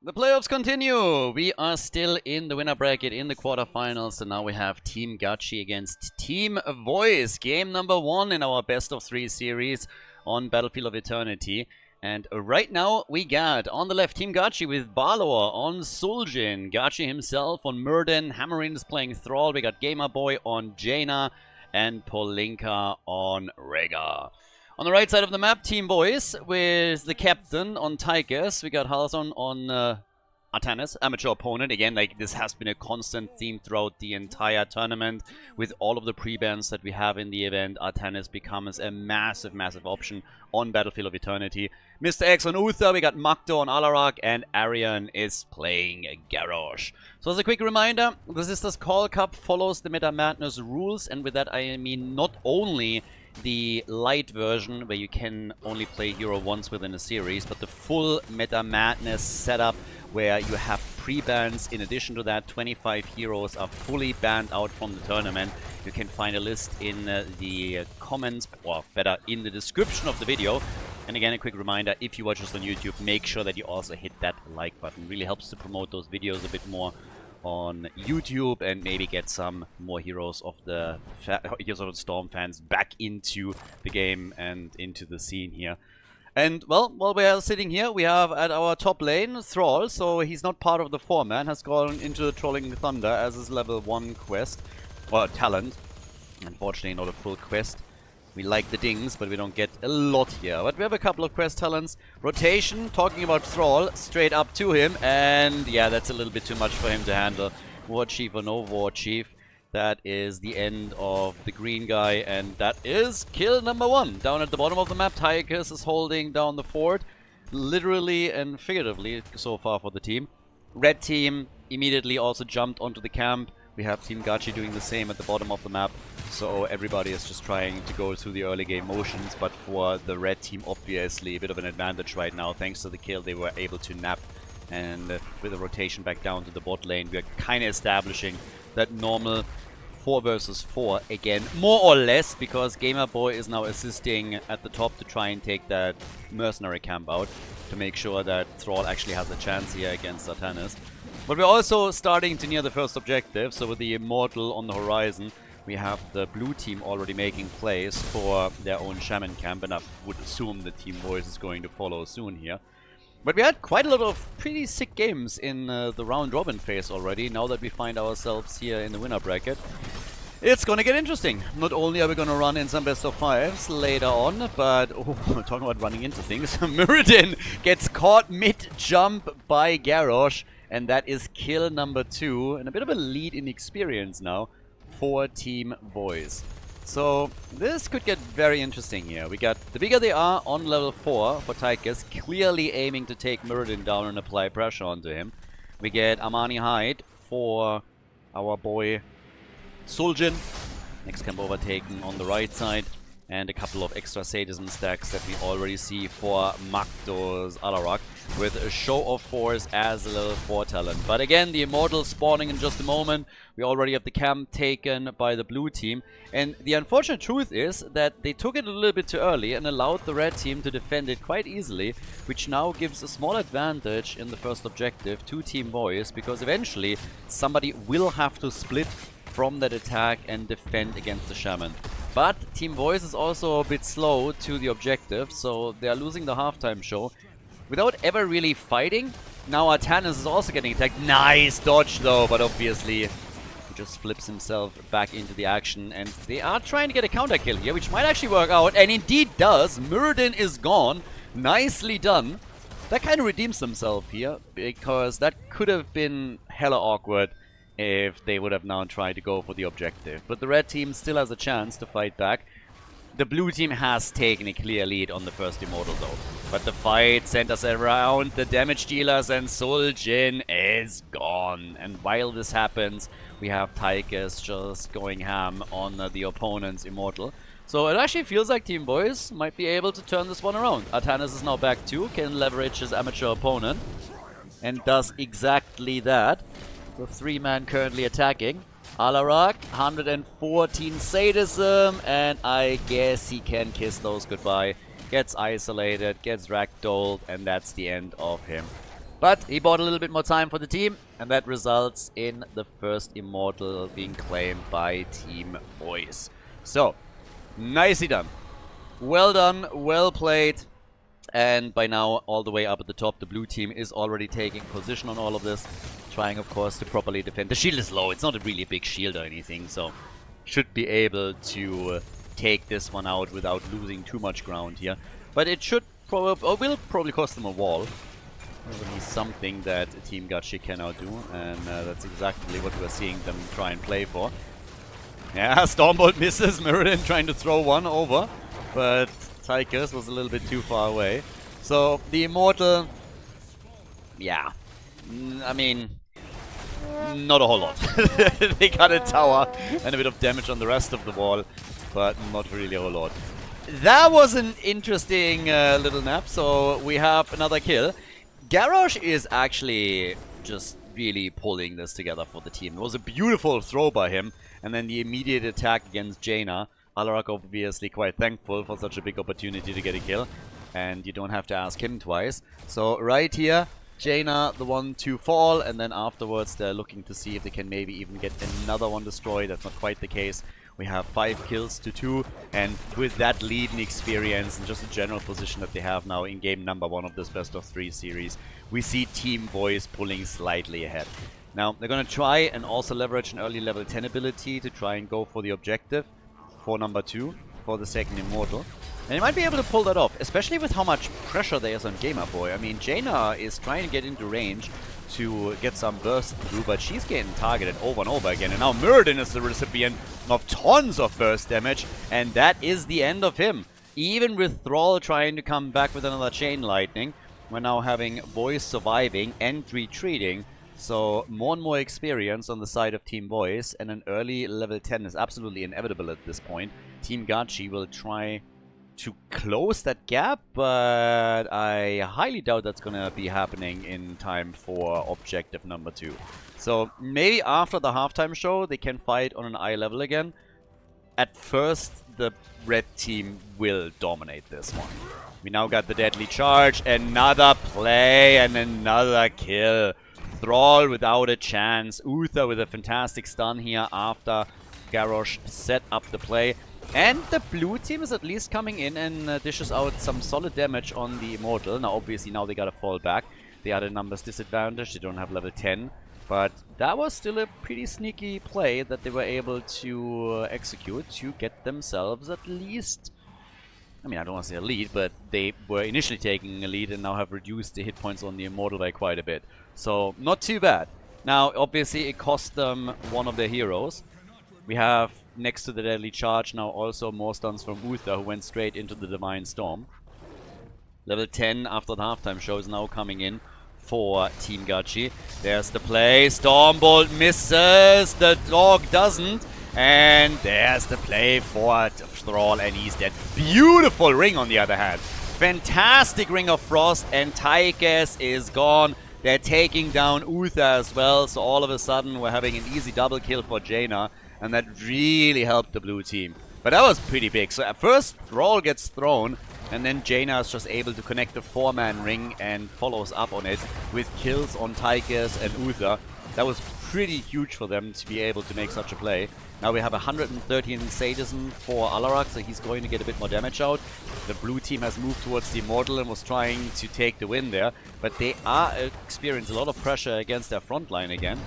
The playoffs continue. We are still in the winner bracket in the quarterfinals, and now we have Team Gachi against Team Voice. Game number 1 in our best of 3 series on Battlefield of Eternity. And right now we got on the left Team Gachi with Balor on Suljin, Gachi himself on Murden, Hammerin is playing Thrall, we got Gamer Boy on Jaina, and Polinka on Rhaegar. On the right side of the map, Team Voice with the captain on Tychus. We got Halson on Artanis, amateur opponent. Again, like this has been a constant theme throughout the entire tournament. With all of the pre-bans that we have in the event, Artanis becomes a massive, massive option on Battlefield of Eternity. Mr. X on Uther, we got Makto on Alarak, and Arian is playing Garrosh. So as a quick reminder, the Sisters Call Cup follows the META Madness rules, and with that I mean not only the light version where you can only play hero once within a series, but the full META Madness setup where you have pre-bans. In addition to that, 25 heroes are fully banned out from the tournament. You can find a list in the comments, or better, in the description of the video. And again, a quick reminder, if you watch us on YouTube, make sure that you also hit that like button. It really helps to promote those videos a bit more on YouTube and maybe get some more Heroes of the Storm fans back into the game and into the scene here. And well, while we are sitting here, we have at our top lane Thrall, so he's not part of the 4-man, has gone into the Trolling Thunder as his level 1 quest, or talent. Unfortunately not a full quest. We like the dings, but we don't get a lot here. But we have a couple of quest talents. Rotation, talking about Thrall, straight up to him. And yeah, that's a little bit too much for him to handle. War Chief or no War Chief. That is the end of the green guy. And that is kill number 1. Down at the bottom of the map, Tychus is holding down the fort. Literally and figuratively so far for the team. Red team immediately also jumped onto the camp. We have Team Gachi doing the same at the bottom of the map. So everybody is just trying to go through the early game motions, but for the red team, obviously a bit of an advantage right now. Thanks to the kill, they were able to nap, and with the rotation back down to the bot lane, we are kind of establishing that normal 4 versus 4 again, more or less, because Gamer Boy is now assisting at the top to try and take that mercenary camp out, to make sure that Thrall actually has a chance here against Artanis. But we're also starting to near the first objective, so with the Immortal on the horizon, we have the blue team already making plays for their own Shaman camp, and I would assume the Team Voice is going to follow soon here. But we had quite a lot of pretty sick games in the round-robin phase already, now that we find ourselves here in the winner bracket. It's gonna get interesting. Not only are we gonna run in some best of 5s later on, but talking about running into things, Muradin gets caught mid-jump by Garrosh, and that is kill number 2, and a bit of a lead in experience now for Team Voice. So this could get very interesting here. We got the bigger they are on level 4 for Tychus, clearly aiming to take Muradin down and apply pressure onto him. We get Amani Hyde for our boy Suljin. Next camp overtaken on the right side. And a couple of extra sadism stacks that we already see for Makto's Alarak, with a show of force as a level 4 talent. But again, the Immortal spawning in just a moment. We already have the camp taken by the blue team. And the unfortunate truth is that they took it a little bit too early and allowed the red team to defend it quite easily, which now gives a small advantage in the first objective to Team Voice, because eventually somebody will have to split from that attack and defend against the Shaman. But Team Voice is also a bit slow to the objective, so they are losing the halftime show without ever really fighting. Now Artanis is also getting attacked. Nice dodge though, but obviously he just flips himself back into the action, and they are trying to get a counter kill here, which might actually work out, and indeed does. Muradin is gone. Nicely done. That kind of redeems himself here, because that could have been hella awkward if they would have now tried to go for the objective. But the red team still has a chance to fight back. The blue team has taken a clear lead on the first Immortal though. But the fight centers around the damage dealers, and Suljin is gone. And while this happens, we have Tychus just going ham on the opponent's Immortal. So it actually feels like Team Voice might be able to turn this one around. Artanis is now back too, can leverage his amateur opponent, and does exactly that. The 3-man currently attacking. Alarak, 114 sadism, and I guess he can kiss those goodbye. Gets isolated, gets ragdolled, and that's the end of him. But he bought a little bit more time for the team, and that results in the first Immortal being claimed by Team Voice. So, nicely done. Well done, well played. And by now, all the way up at the top, the blue team is already taking position on all of this. Trying, of course, to properly defend. The shield is low. It's not a really big shield or anything, so should be able to take this one out without losing too much ground here. But it should probably, or will probably cost them a wall. Probably something that Team Gachi cannot do, and that's exactly what we're seeing them try and play for. Yeah, Stormbolt misses, Mirrodin trying to throw one over, but Tychus was a little bit too far away. So, the Immortal, yeah, I mean, not a whole lot. They got a tower and a bit of damage on the rest of the wall, but not really a whole lot. That was an interesting little nap, so we have another kill. Garrosh is actually just really pulling this together for the team. It was a beautiful throw by him, and then the immediate attack against Jaina. Anubarak obviously quite thankful for such a big opportunity to get a kill, and you don't have to ask him twice. So right here, Jaina the one to fall, and then afterwards they're looking to see if they can maybe even get another one destroyed. That's not quite the case. We have 5 kills to 2, and with that lead and experience and just the general position that they have now in game number 1 of this best of 3 series, we see Team Voice pulling slightly ahead. Now, they're going to try and also leverage an early level 10 ability to try and go for the objective for number 2, for the second Immortal. And they might be able to pull that off, especially with how much pressure there is on Gamer Boy. I mean, Jaina is trying to get into range to get some burst through, but she's getting targeted over and over again. And now Mirrodin is the recipient of tons of burst damage, and that is the end of him. Even with Thrall trying to come back with another Chain Lightning, we're now having Voice surviving and retreating. So more and more experience on the side of Team Voice, and an early level 10 is absolutely inevitable at this point. Team Gachi will try to close that gap, but I highly doubt that's gonna be happening in time for objective number 2. So maybe after the halftime show they can fight on an eye level again. At first the red team will dominate this one. We now got the deadly charge, another play and another kill. Thrall without a chance. Uther with a fantastic stun here after Garrosh set up the play. And the blue team is at least coming in and dishes out some solid damage on the Immortal. Now, obviously, now they gotta fall back. They are the numbers disadvantage. They don't have level 10. But that was still a pretty sneaky play that they were able to execute to get themselves at least... I mean, I don't want to say a lead, but they were initially taking a lead and now have reduced the hit points on the Immortal by quite a bit. So, not too bad. Now, obviously, it cost them one of their heroes. We have, next to the Deadly Charge, now also more stuns from Uther, who went straight into the Divine Storm. Level 10 after the halftime show is now coming in for Team Gachi. There's the play. Stormbolt misses. The dog doesn't. And there's the play for Thrall, and he's dead. Beautiful ring on the other hand. Fantastic Ring of Frost, and Tychus is gone. They're taking down Uther as well, so all of a sudden we're having an easy double kill for Jaina, and that really helped the blue team. But that was pretty big. So at first Thrall gets thrown, and then Jaina is just able to connect the 4-man ring and follows up on it with kills on Tychus and Uther. That was pretty huge for them to be able to make such a play. Now we have 113 sadism for Anubarak, so he's going to get a bit more damage out. The blue team has moved towards the Immortal and was trying to take the win there, but they are experiencing a lot of pressure against their front line again.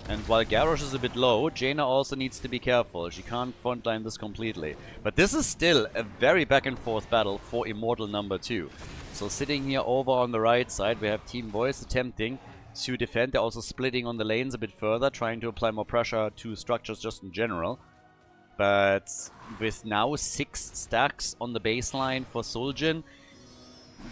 And while Garrosh is a bit low, Jaina also needs to be careful. She can't frontline this completely. But this is still a very back and forth battle for Immortal number 2. So sitting here over on the right side, we have Team Voice attempting to defend. They're also splitting on the lanes a bit further, trying to apply more pressure to structures just in general. But with now 6 stacks on the baseline for Suljin,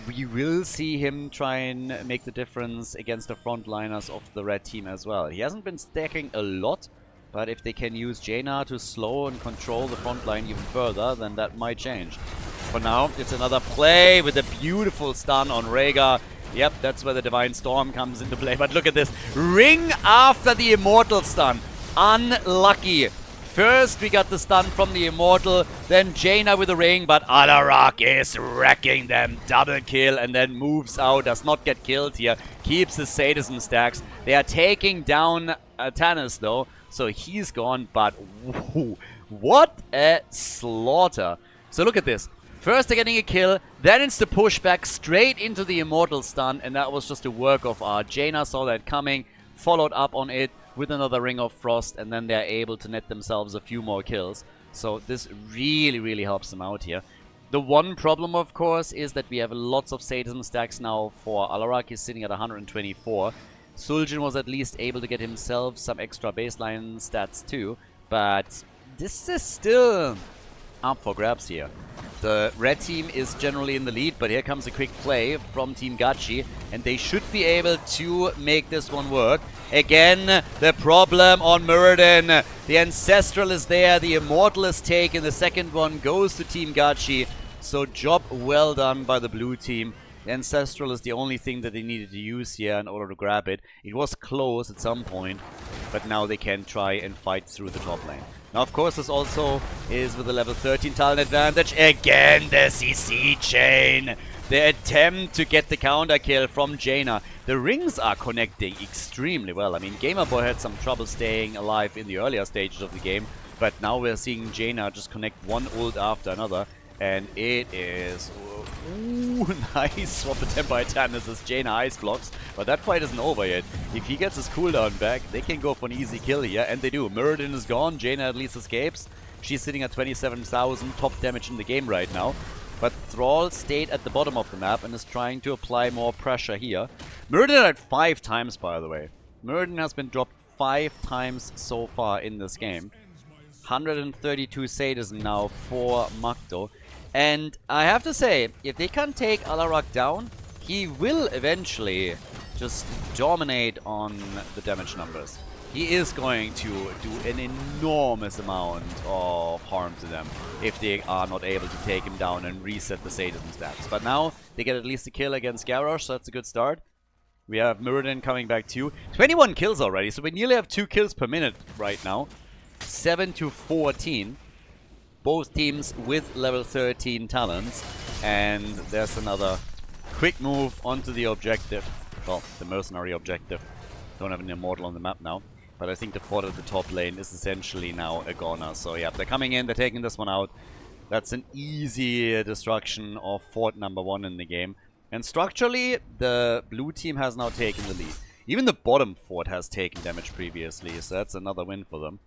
we will see him try and make the difference against the frontliners of the red team as well. He hasn't been stacking a lot, but if they can use Jaina to slow and control the front line even further, then that might change. For now, it's another play with a beautiful stun on Rhaegar. Yep, that's where the Divine Storm comes into play. But look at this. Ring after the Immortal stun. Unlucky. First, we got the stun from the Immortal, then Jaina with the ring, but Anubarak is wrecking them. Double kill, and then moves out, does not get killed here, keeps his sadism stacks. They are taking down Tannis though, so he's gone, but woo, what a slaughter. So look at this. First they're getting a kill, then it's the pushback straight into the Immortal stun, and that was just a work of art. Jaina saw that coming, followed up on it with another Ring of Frost, and then they're able to net themselves a few more kills. So this really, really helps them out here. The one problem, of course, is that we have lots of sadism stacks now for Anubarak. He's sitting at 124. Suljin was at least able to get himself some extra baseline stats too, but this is still up for grabs here. The red team is generally in the lead, but here comes a quick play from Team Gachi, and they should be able to make this one work. Again, the problem on Muradin. The Ancestral is there, the Immortal is taken, the second one goes to Team Gachi. So job well done by the blue team. The Ancestral is the only thing that they needed to use here in order to grab it. It was close at some point, but now they can try and fight through the top lane. Now, of course, this also is with a level 13 talent advantage. Again, the CC chain. The attempt to get the counter kill from Jaina. The rings are connecting extremely well. I mean, Gamerboy had some trouble staying alive in the earlier stages of the game, but now we're seeing Jaina just connect one ult after another. And it is... Ooh, nice swap attempt by Tannis as Jaina ice blocks. But that fight isn't over yet. If he gets his cooldown back, they can go for an easy kill here. And they do. Muradin is gone. Jaina at least escapes. She's sitting at 27,000 top damage in the game right now. But Thrall stayed at the bottom of the map and is trying to apply more pressure here. Muradin at 5 times, by the way. Muradin has been dropped 5 times so far in this game. 132 sadism now for Magdo. And I have to say, if they can take Anubarak down, he will eventually just dominate on the damage numbers. He is going to do an enormous amount of harm to them if they are not able to take him down and reset the sadism stats. But now they get at least a kill against Garrosh, so that's a good start. We have Muradin coming back too. 21 kills already, so we nearly have 2 kills per minute right now. 7 to 14. Both teams with level 13 talents. And there's another quick move onto the objective. Well, the mercenary objective. Don't have an Immortal on the map now. But I think the fort at the top lane is essentially now a goner. So yeah, they're coming in, they're taking this one out. That's an easy destruction of fort number 1 in the game. And structurally, the blue team has now taken the lead. Even the bottom fort has taken damage previously, so that's another win for them.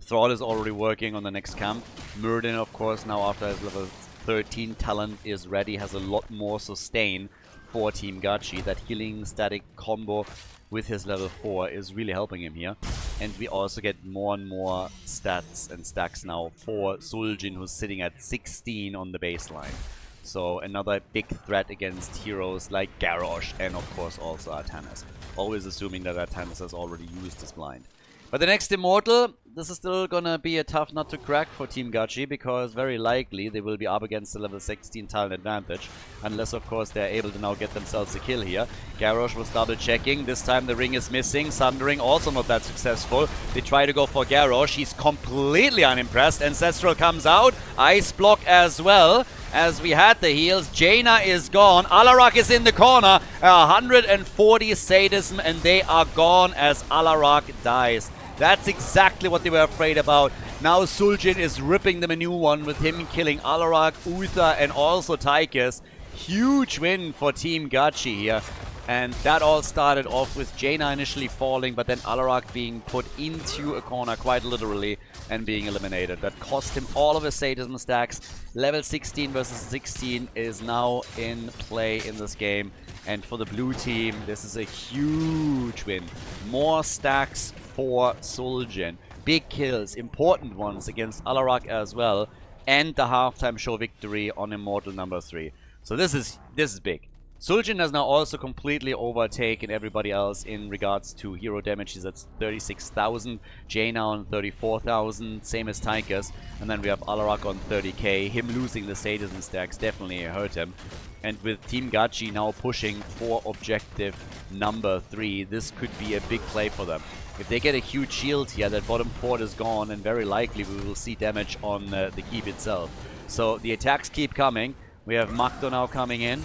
Thrall is already working on the next camp. Muradin, of course, now after his level 13 talent is ready, has a lot more sustain for Team Gachi. That healing static combo with his level 4 is really helping him here. And we also get more and more stats and stacks now for Suljin, who's sitting at 16 on the baseline. So another big threat against heroes like Garrosh and of course also Artanis. Always assuming that Artanis has already used his blind. But the next Immortal, this is still gonna be a tough nut to crack for Team Gachi, because very likely they will be up against the level 16 talent advantage. Unless, of course, they're able to now get themselves a kill here. Garrosh was double checking. This time the ring is missing. Sundering also not that successful. They try to go for Garrosh. He's completely unimpressed. Ancestral comes out. Ice block as well. As we had the heals, Jaina is gone. Anubarak is in the corner. 140 sadism, and they are gone as Anubarak dies. That's exactly what they were afraid about. Now Suljin is ripping them a new one with him killing Anubarak, Uther, and also Tychus. Huge win for Team Gachi here. And that all started off with Jaina initially falling, but then Anubarak being put into a corner quite literally and being eliminated. That cost him all of his sadism stacks. Level 16 versus 16 is now in play in this game. And for the blue team, this is a huge win. More stacks for Suljin. Big kills, important ones against Anubarak as well. And the halftime show victory on Immortal number 3. So this is big. Suljin has now also completely overtaken everybody else in regards to hero damage. He's at 36,000, Jaina on 34,000, same as Tychus. And then we have Anubarak on 30k. Him losing the sadism stacks definitely hurt him. And with Team Gachi now pushing for objective number 3, this could be a big play for them. If they get a huge shield here, that bottom fort is gone, and very likely we will see damage on the keep itself. So the attacks keep coming. We have Magdo now coming in,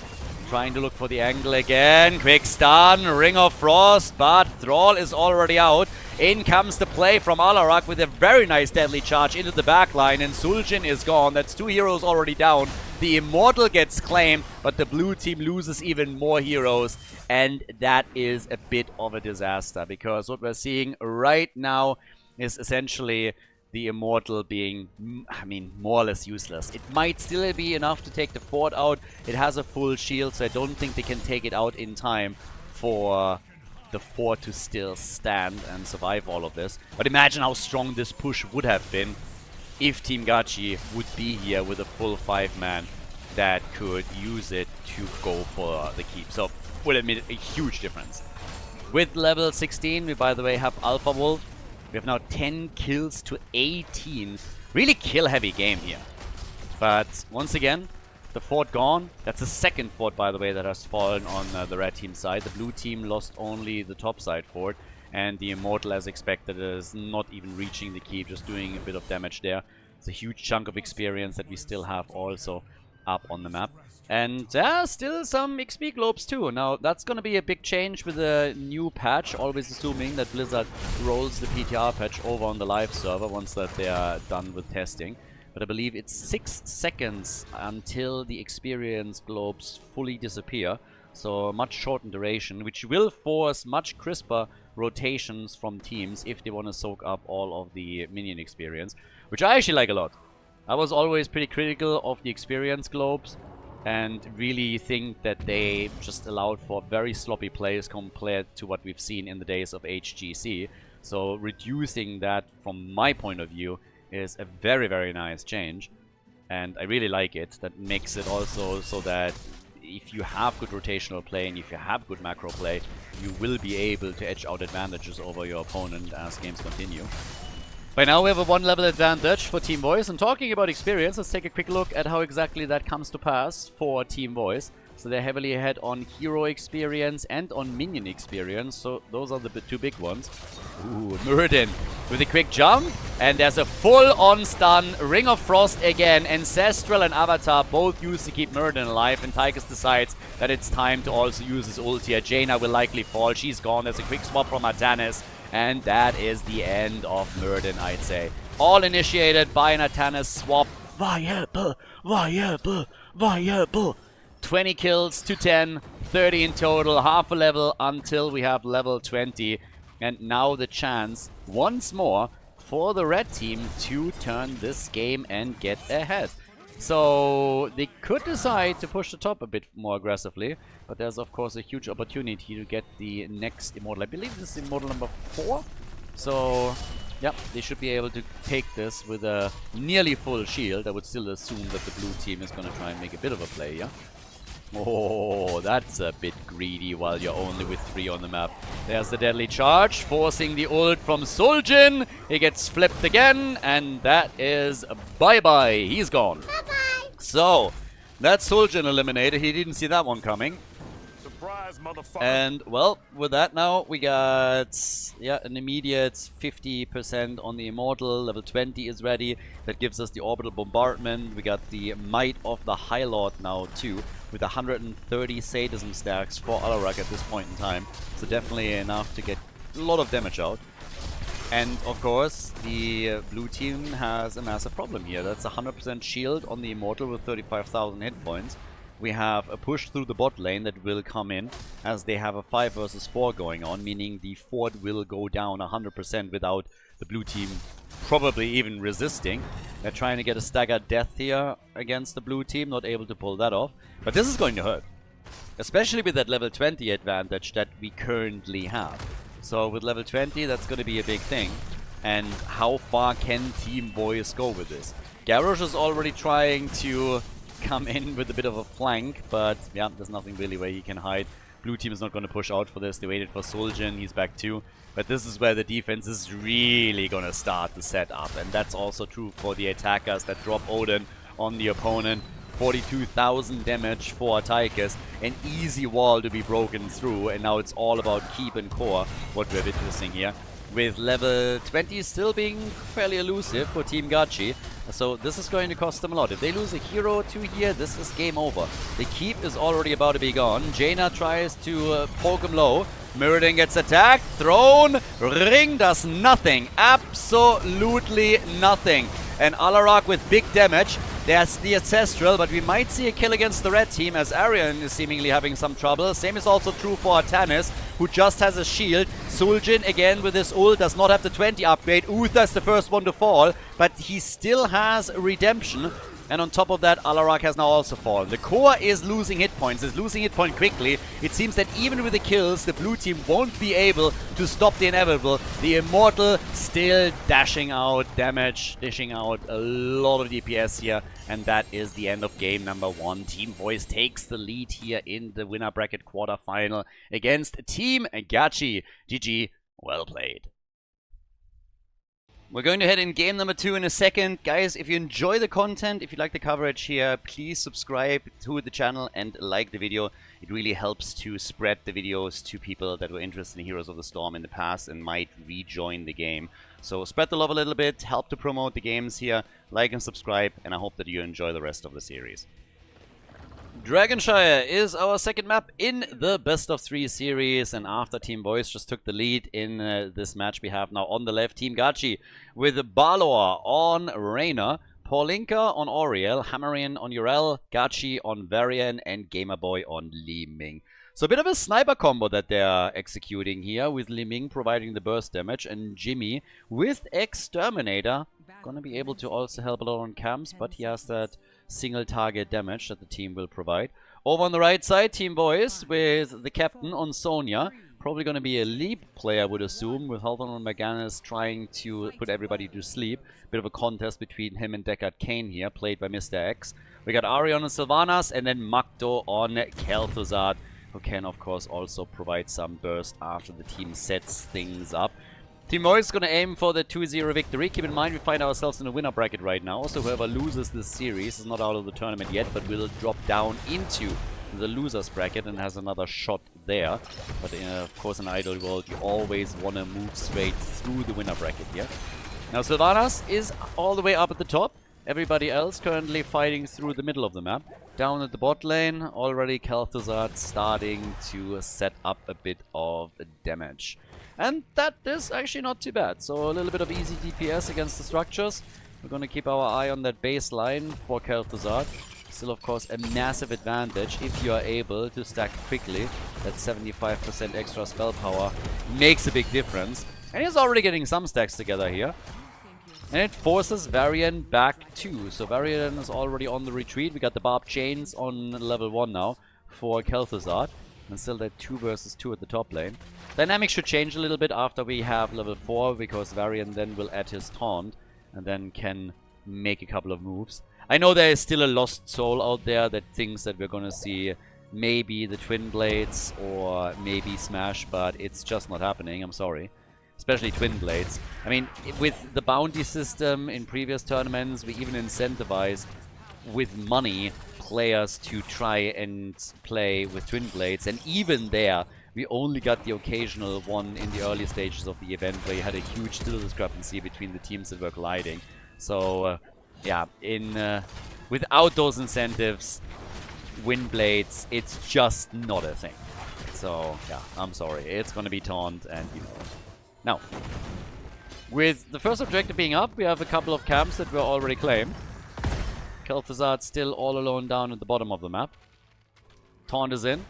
trying to look for the angle again. Quick stun, Ring of Frost, but Thrall is already out. In comes the play from Anubarak with a very nice deadly charge into the backline, and Suljin is gone. That's 2 heroes already down. The Immortal gets claimed, but the blue team loses even more heroes, and that is a bit of a disaster, because what we're seeing right now is essentially the Immortal being, I mean, more or less useless. It might still be enough to take the fort out. It has a full shield, so I don't think they can take it out in time for the fort to still stand and survive all of this. But imagine how strong this push would have been if Team Gachi would be here with a full 5-man that could use it to go for the keep. So, would admit a huge difference. With level 16, we by the way have Alpha Wolf. We have now 10 kills to 18. Really kill-heavy game here. But once again, the fort gone. That's the second fort, by the way, that has fallen on the red team side. The blue team lost only the top side fort. And the Immortal, as expected, is not even reaching the keep, just doing a bit of damage there. It's a huge chunk of experience that we still have also up on the map. And still some XP globes too. Now, that's going to be a big change with the new patch, always assuming that Blizzard rolls the PTR patch over on the live server once that they are done with testing. But I believe it's 6 seconds until the experience globes fully disappear. So much shortened duration, which will force much crisper rotations from teams if they want to soak up all of the minion experience, which I actually like a lot. I was always pretty critical of the experience globes and really think that they just allowed for very sloppy plays compared to what we've seen in the days of HGC. So reducing that, from my point of view, is a very, very nice change. And I really like it. That makes it also so that if you have good rotational play and if you have good macro play, you will be able to edge out advantages over your opponent as games continue. By now we have a 1-level advantage for Team Voice. And talking about experience, let's take a quick look at how exactly that comes to pass for Team Voice. So they're heavily ahead on hero experience and on minion experience. So those are the two big ones. Ooh, Muradin with a quick jump. And there's a full-on stun. Ring of Frost again. Ancestral and Avatar both used to keep Muradin alive. And Tychus decides that it's time to also use his ult here. Jaina will likely fall. She's gone. There's a quick swap from Atanis. And that is the end of Muradin, I'd say. All initiated by an Atanis swap. Viable, viable, viable. 20 kills to 10, 30 in total, half a level until we have level 20. And now the chance, once more, for the red team to turn this game and get ahead. So they could decide to push the top a bit more aggressively, but there's of course a huge opportunity to get the next Immortal. I believe this is Immortal number 4. So yeah, they should be able to take this with a nearly full shield. I would still assume that the blue team is going to try and make a bit of a play, yeah? Oh, that's a bit greedy while you're only with 3 on the map. There's the deadly charge, forcing the ult from Suljin. He gets flipped again, and that is bye-bye. He's gone. Bye-bye. So, that's Suljin eliminated. He didn't see that one coming. Surprise, motherfucker. And, well, with that now, we got an immediate 50% on the Immortal. Level 20 is ready. That gives us the Orbital Bombardment. We got the Might of the High Lord now, too, with 130 Sadism stacks for Anubarak at this point in time. So definitely enough to get a lot of damage out. And, of course, the blue team has a massive problem here. That's 100% shield on the Immortal with 35,000 hit points. We have a push through the bot lane that will come in as they have a 5 versus 4 going on, meaning the fort will go down 100% without the blue team probably even resisting. They're trying to get a staggered death here against the blue team, not able to pull that off. But this is going to hurt, especially with that level 20 advantage that we currently have. So with level 20, that's going to be a big thing. And how far can Team Voice go with this? Garrosh is already trying to come in with a bit of a flank, but yeah, there's nothing really where he can hide. Blue team is not going to push out for this. They waited for Suljin, he's back too. But this is where the defense is really going to start to set up, and that's also true for the attackers that drop Odin on the opponent. 42,000 damage for Tychus, an easy wall to be broken through, and now it's all about keep and core, what we're witnessing here. with level 20 still being fairly elusive for Team Gachi. So this is going to cost them a lot. If they lose a hero or two here, this is game over. The keep is already about to be gone. Jaina tries to poke him low. Mirrodin gets attacked, thrown, Ring does nothing, absolutely nothing. And Anubarak with big damage. There's the Ancestral, but we might see a kill against the red team as Arian is seemingly having some trouble. Same is also true for Atanis, who just has a shield. Suljin again with his ult does not have the 20 upgrade. Uther is the first one to fall, but he still has redemption. And on top of that, Anubarak has now also fallen. The core is losing hit points. It's losing hit point quickly. It seems that even with the kills, the blue team won't be able to stop the inevitable. The Immortal still dashing out damage, dishing out a lot of DPS here. And that is the end of game number 1. Team Voice takes the lead here in the winner bracket quarterfinal against Team Gachi. GG, well played. We're going to head in game number 2 in a second. Guys, if you enjoy the content, if you like the coverage here, please subscribe to the channel and like the video. It really helps to spread the videos to people that were interested in Heroes of the Storm in the past and might rejoin the game. So spread the love a little bit, help to promote the games here, like and subscribe, and I hope that you enjoy the rest of the series. Dragonshire is our second map in the best of 3 series, and after Team Voice just took the lead in this match, we have now on the left Team Gachi with Balor on Reyna, Paulinka on Oriel, Hammerian on Urel, Gachi on Varian, and Gamerboy on Li Ming. So a bit of a sniper combo that they're executing here, with Li Ming providing the burst damage and Jimmy with Exterminator. Gonna be able to also help a lot on camps, but he has that single target damage that the team will provide. Over on the right side, Team Voice with the captain on Sonya. Probably going to be a Leap player, I would assume, with Khaldor and Morganis trying to put everybody to sleep. Bit of a contest between him and Deckard Cain here, played by Mr. X. We got Arion and Sylvanas, and then Makto on Kel'Thuzad, who can, of course, also provide some burst after the team sets things up. Team Voice is going to aim for the 2-0 victory. Keep in mind we find ourselves in a winner bracket right now. So whoever loses this series is not out of the tournament yet, but will drop down into the losers bracket and has another shot there. But of course in Idle World you always want to move straight through the winner bracket here. Now Sylvanas is all the way up at the top. Everybody else currently fighting through the middle of the map. Down at the bot lane, already Kel'Thuzad starting to set up a bit of damage. And that is actually not too bad. So a little bit of easy DPS against the structures. We're going to keep our eye on that baseline for Kel'Thuzad. Still, of course, a massive advantage if you are able to stack quickly. That 75% extra spell power makes a big difference. And he's already getting some stacks together here. And it forces Varian back too. So Varian is already on the retreat. We got the Barb Chains on level 1 now for Kel'Thuzad. And still that 2 versus 2 at the top lane. Dynamics should change a little bit after we have level 4, because Varian then will add his taunt and then can make a couple of moves. I know there is still a lost soul out there that thinks that we're gonna see maybe the Twin Blades or maybe Smash, but it's just not happening, I'm sorry. Especially Twin Blades. I mean, with the bounty system in previous tournaments, we even incentivized with money players to try and play with Twin Blades, and even there we only got the occasional one in the early stages of the event where you had a huge skill discrepancy between the teams that were colliding. So yeah, without those incentives, Wind Blades, it's just not a thing. So yeah, I'm sorry, it's gonna be taunt, and you know. Now, with the first objective being up, we have a couple of camps that were already claimed. Kel'Thuzad still all alone down at the bottom of the map. Taunt is in.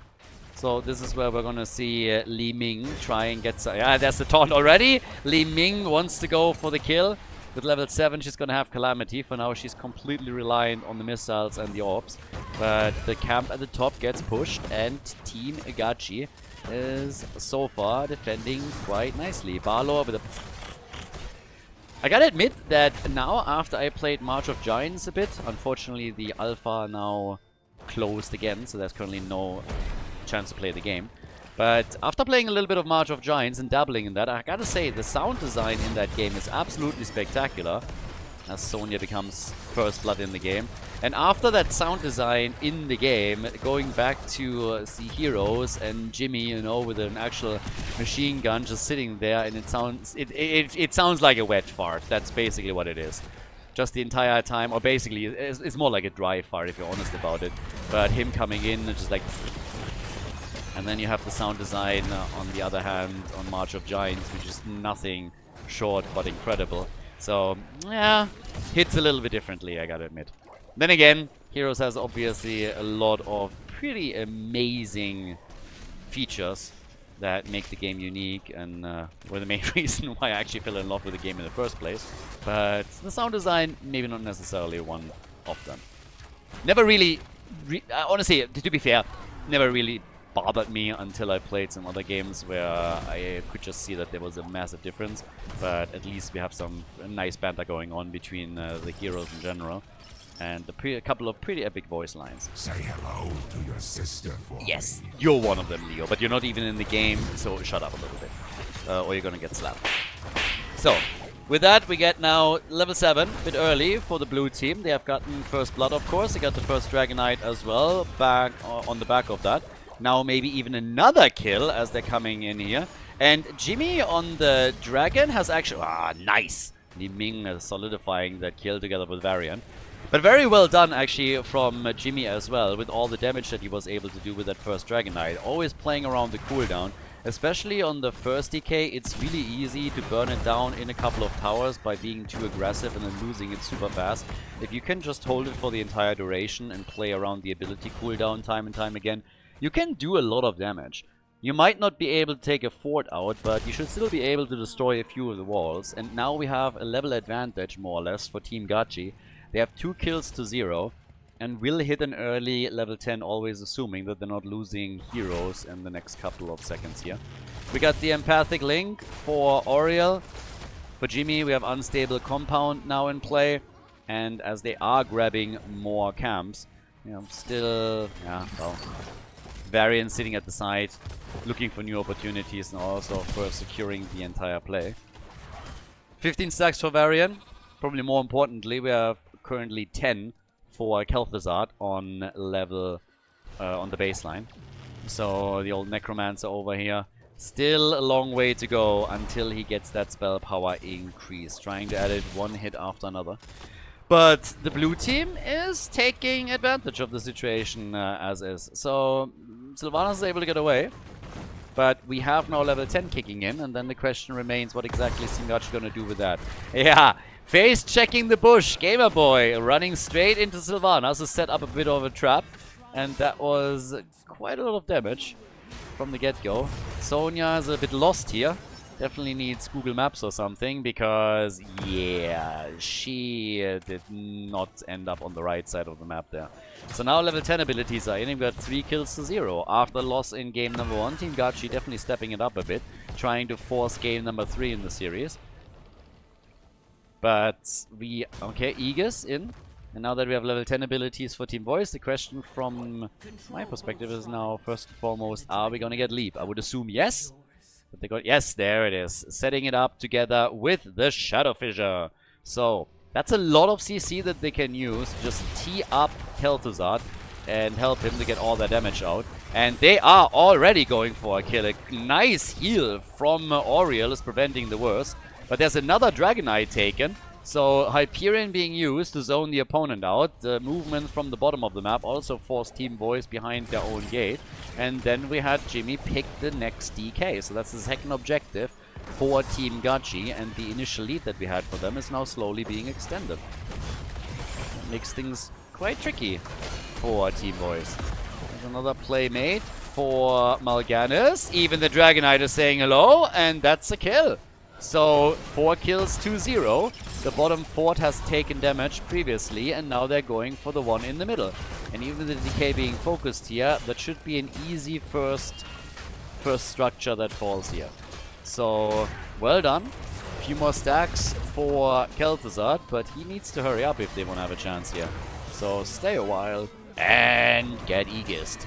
So this is where we're gonna see Li Ming try and get some... Yeah, there's the taunt already. Li Ming wants to go for the kill. With level 7 she's gonna have Calamity. For now she's completely reliant on the missiles and the orbs. But the camp at the top gets pushed, and Team Gachi is so far defending quite nicely. Balor with a... I gotta admit that now, after I played March of Giants a bit, unfortunately the alpha now closed again, so there's currently no chance to play the game. But after playing a little bit of March of Giants and dabbling in that, I gotta say the sound design in that game is absolutely spectacular. as Sonya becomes first blood in the game. And after that sound design in the game, going back to see heroes and Jimmy, you know, with an actual machine gun just sitting there, and it sounds like a wet fart. That's basically what it is. Just the entire time, or basically, it's more like a dry fart if you're honest about it. But him coming in, just like... And then you have the sound design on the other hand on March of Giants, which is nothing short but incredible. So, yeah, hits a little bit differently, I gotta admit. Then again, Heroes has obviously a lot of pretty amazing features that make the game unique and were the main reason why I actually fell in love with the game in the first place. But the sound design, maybe not necessarily one of them. Never really, honestly, to be fair, never really bothered me until I played some other games where I could just see that there was a massive difference. But at least we have some nice banter going on between the heroes in general. And a couple of pretty epic voice lines. Say hello to your sister for Yes, you're one of them, Leo, but you're not even in the game, so shut up a little bit. Or you're gonna get slapped. So, with that, we get now level 7, a bit early for the blue team. They have gotten first blood, of course. They got the first Dragonite as well, back on the back of that. Now maybe even another kill as they're coming in here. And Jimmy on the Dragon has actually... Ah, nice! Li Ming solidifying that kill together with Varian. But very well done actually from Jimmy as well, with all the damage that he was able to do with that first Dragonite. Always playing around the cooldown. Especially on the first decay, it's really easy to burn it down in a couple of towers by being too aggressive and then losing it super fast. If you can just hold it for the entire duration and play around the ability cooldown time and time again, you can do a lot of damage. You might not be able to take a fort out, but you should still be able to destroy a few of the walls. And now we have a level advantage, more or less, for Team Gachi. They have 2 kills to 0 and will hit an early level 10, always assuming that they're not losing heroes in the next couple of seconds here. We got the Empathic Link for Oriel. For Jimmy, we have Unstable Compound now in play. And as they are grabbing more camps, you know, still, yeah, well, Varian sitting at the side, looking for new opportunities and also for securing the entire play. 15 stacks for Varian. Probably more importantly, we have currently 10 for Kel'Thuzad on level on the baseline. So the old Necromancer over here, still a long way to go until he gets that spell power increase, trying to add it one hit after another. But the blue team is taking advantage of the situation as is. So Sylvanas is able to get away, but we have now level 10 kicking in, and then the question remains, what exactly is Team Gachi going to do with that? Yeah, face checking the bush, Gamer Boy running straight into Sylvanas to set up a bit of a trap, and that was quite a lot of damage from the get-go. Sonya is a bit lost here. Definitely needs Google Maps or something, because, yeah, she did not end up on the right side of the map there. So now level 10 abilities are in, and we've got 3 kills to 0. After loss in game number 1, Team Gachi definitely stepping it up a bit, trying to force game number 3 in the series. But okay, Aegis in. And now that we have level 10 abilities for Team Voice, the question from my perspective is now, first and foremost, are we going to get Leap? I would assume yes. But they got, yes, there it is. Setting it up together with the Shadow Fissure. So, that's a lot of CC that they can use. Just tee up Kel'Thuzad and help him to get all that damage out. And they are already going for a kill. A nice heal from Oriel is preventing the worst. But there's another Dragonite taken. So Hyperion being used to zone the opponent out. The movement from the bottom of the map also forced Team Voice behind their own gate. And then we had Jimmy pick the next DK. So that's the second objective for Team Gachi. And the initial lead that we had for them is now slowly being extended. That makes things quite tricky for Team Voice. There's another play made for Mal'Ganis. Even the Dragonite is saying hello. And that's a kill. So 4 kills to 0. The bottom fort has taken damage previously, and now they're going for the one in the middle. And even with the DK being focused here, that should be an easy first structure that falls here. So well done. A few more stacks for Kel'Thuzad, but he needs to hurry up if they want to have a chance here. So stay a while and get Aegis'd.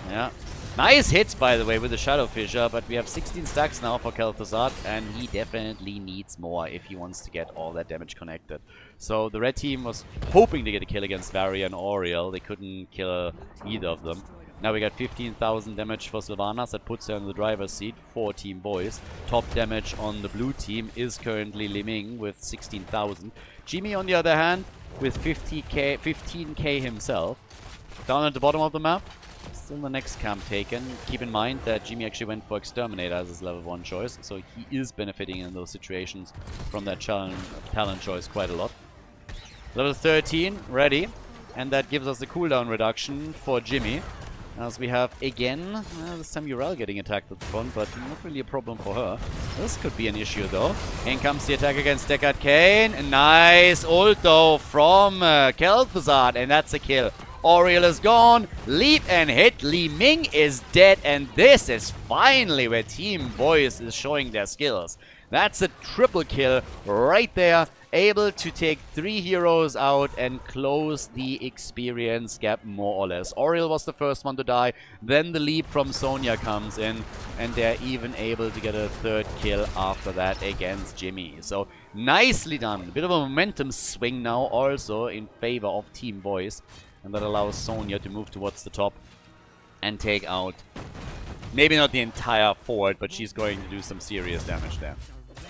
Yeah. Nice hits, by the way, with the Shadow Fissure, but we have 16 stacks now for Khaldor, and he definitely needs more if he wants to get all that damage connected. So the red team was hoping to get a kill against Varia and Oriel. They couldn't kill either of them. Now we got 15,000 damage for Sylvanas. That puts her in the driver's seat for Team Boys. Top damage on the blue team is currently Li Ming with 16,000. Jimmy, on the other hand, with 15k himself. Down at the bottom of the map. Still the next camp taken. Keep in mind that Jimmy actually went for Exterminator as his level 1 choice, so he is benefiting in those situations from that talent choice quite a lot. Level 13 ready, and that gives us the cooldown reduction for Jimmy. As we have again, this time Urel getting attacked at the front, but not really a problem for her. This could be an issue though. In comes the attack against Deckard Cain. Nice ult though from Khaldor, and that's a kill. Oriel is gone, leap and hit, Li Ming is dead, and this is finally where Team Boys is showing their skills. That's a triple kill right there, able to take 3 heroes out and close the experience gap more or less. Oriel was the first one to die, then the leap from Sonya comes in, and they're even able to get a 3rd kill after that against Jimmy. So nicely done. A bit of a momentum swing now also in favor of Team Boys. And that allows Sonya to move towards the top and take out, maybe not the entire fort, but she's going to do some serious damage there.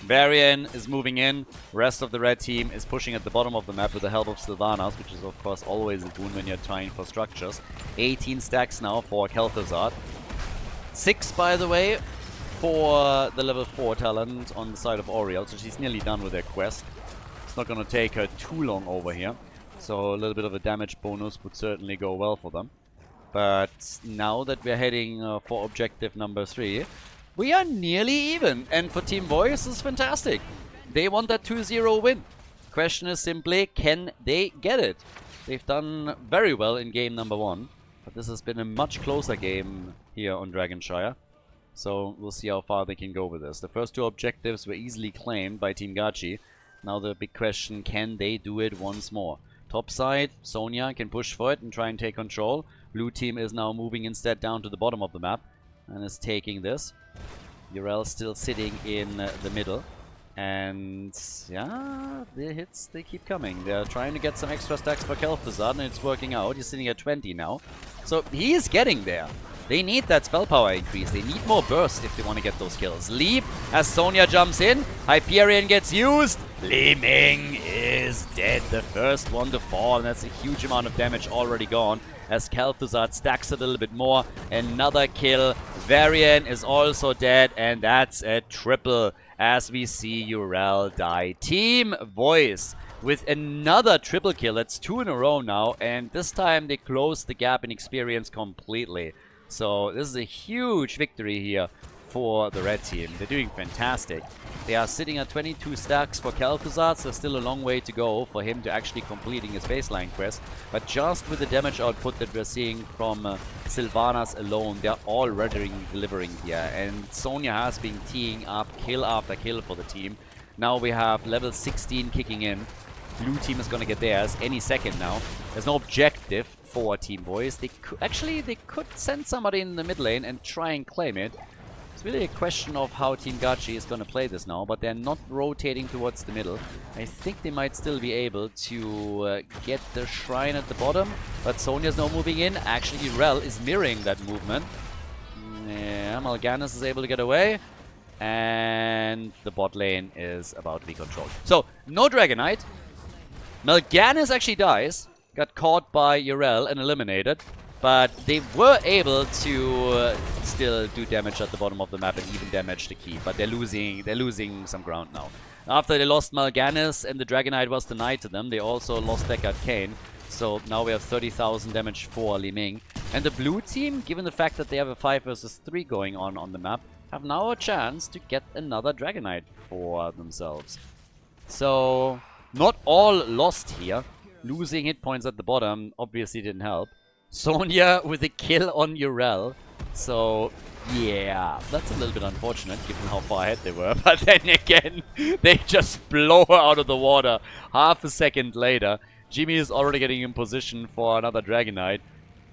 Varian is moving in. Rest of the red team is pushing at the bottom of the map with the help of Sylvanas, which is of course always a boon when you're trying for structures. 18 stacks now for Khaldor. 6, by the way, for the level 4 talent on the side of Oriel, so she's nearly done with her quest. It's not going to take her too long over here. So a little bit of a damage bonus would certainly go well for them. But now that we're heading for objective number 3, we are nearly even. And for Team Boys, this is fantastic. They want that 2-0 win. Question is simply, can they get it? They've done very well in game number 1. But this has been a much closer game here on Dragonshire. So we'll see how far they can go with this. The first 2 objectives were easily claimed by Team Gachi. Now the big question, can they do it once more? Top side, Sonya can push for it and try and take control. Blue team is now moving instead down to the bottom of the map and is taking this. Urel still sitting in the middle. And yeah, the hits, they keep coming. They're trying to get some extra stacks for Khaldor, and it's working out. He's sitting at 20 now. So he is getting there. They need that spell power increase. They need more burst if they want to get those kills. Leap as Sonya jumps in. Hyperion gets used. Li Ming is dead. The first one to fall. And that's a huge amount of damage already gone. As Khaldor stacks a little bit more. Another kill. Varian is also dead. And that's a triple as we see Urel die. Team Voice with another triple kill. That's 2 in a row now. And this time they close the gap in experience completely. So this is a huge victory here for the red team. They're doing fantastic. They are sitting at 22 stacks for Khaldor, so still a long way to go for him to actually completing his baseline quest. But just with the damage output that we're seeing from Sylvanas alone, they're already delivering here. And Sonya has been teeing up kill after kill for the team. Now we have level 16 kicking in. Blue team is going to get theirs any second now. There's no objective for Team Boys. They could send somebody in the mid lane and try and claim it. It's really a question of how Team Gachi is going to play this now, but they're not rotating towards the middle. I think they might still be able to get the shrine at the bottom, but Sonya's now moving in. Actually, Urel is mirroring that movement. Yeah, Mal'Ganis is able to get away, and the bot lane is about to be controlled. So, no Dragonite. Mal'Ganis actually dies, got caught by Urel and eliminated. But they were able to still do damage at the bottom of the map and even damage the keep. But they're losing some ground now. After they lost Mal'Ganis and the Dragonite was denied to them, they also lost Deckard Cain. So now we have 30,000 damage for Li Ming. And the blue team, given the fact that they have a 5 versus 3 going on the map, have now a chance to get another Dragonite for themselves. So not all lost here. Losing hit points at the bottom obviously didn't help. Sonya with a kill on Urel. So, yeah, that's a little bit unfortunate given how far ahead they were. But then again, they just blow her out of the water half a second later. Jimmy is already getting in position for another Dragonite.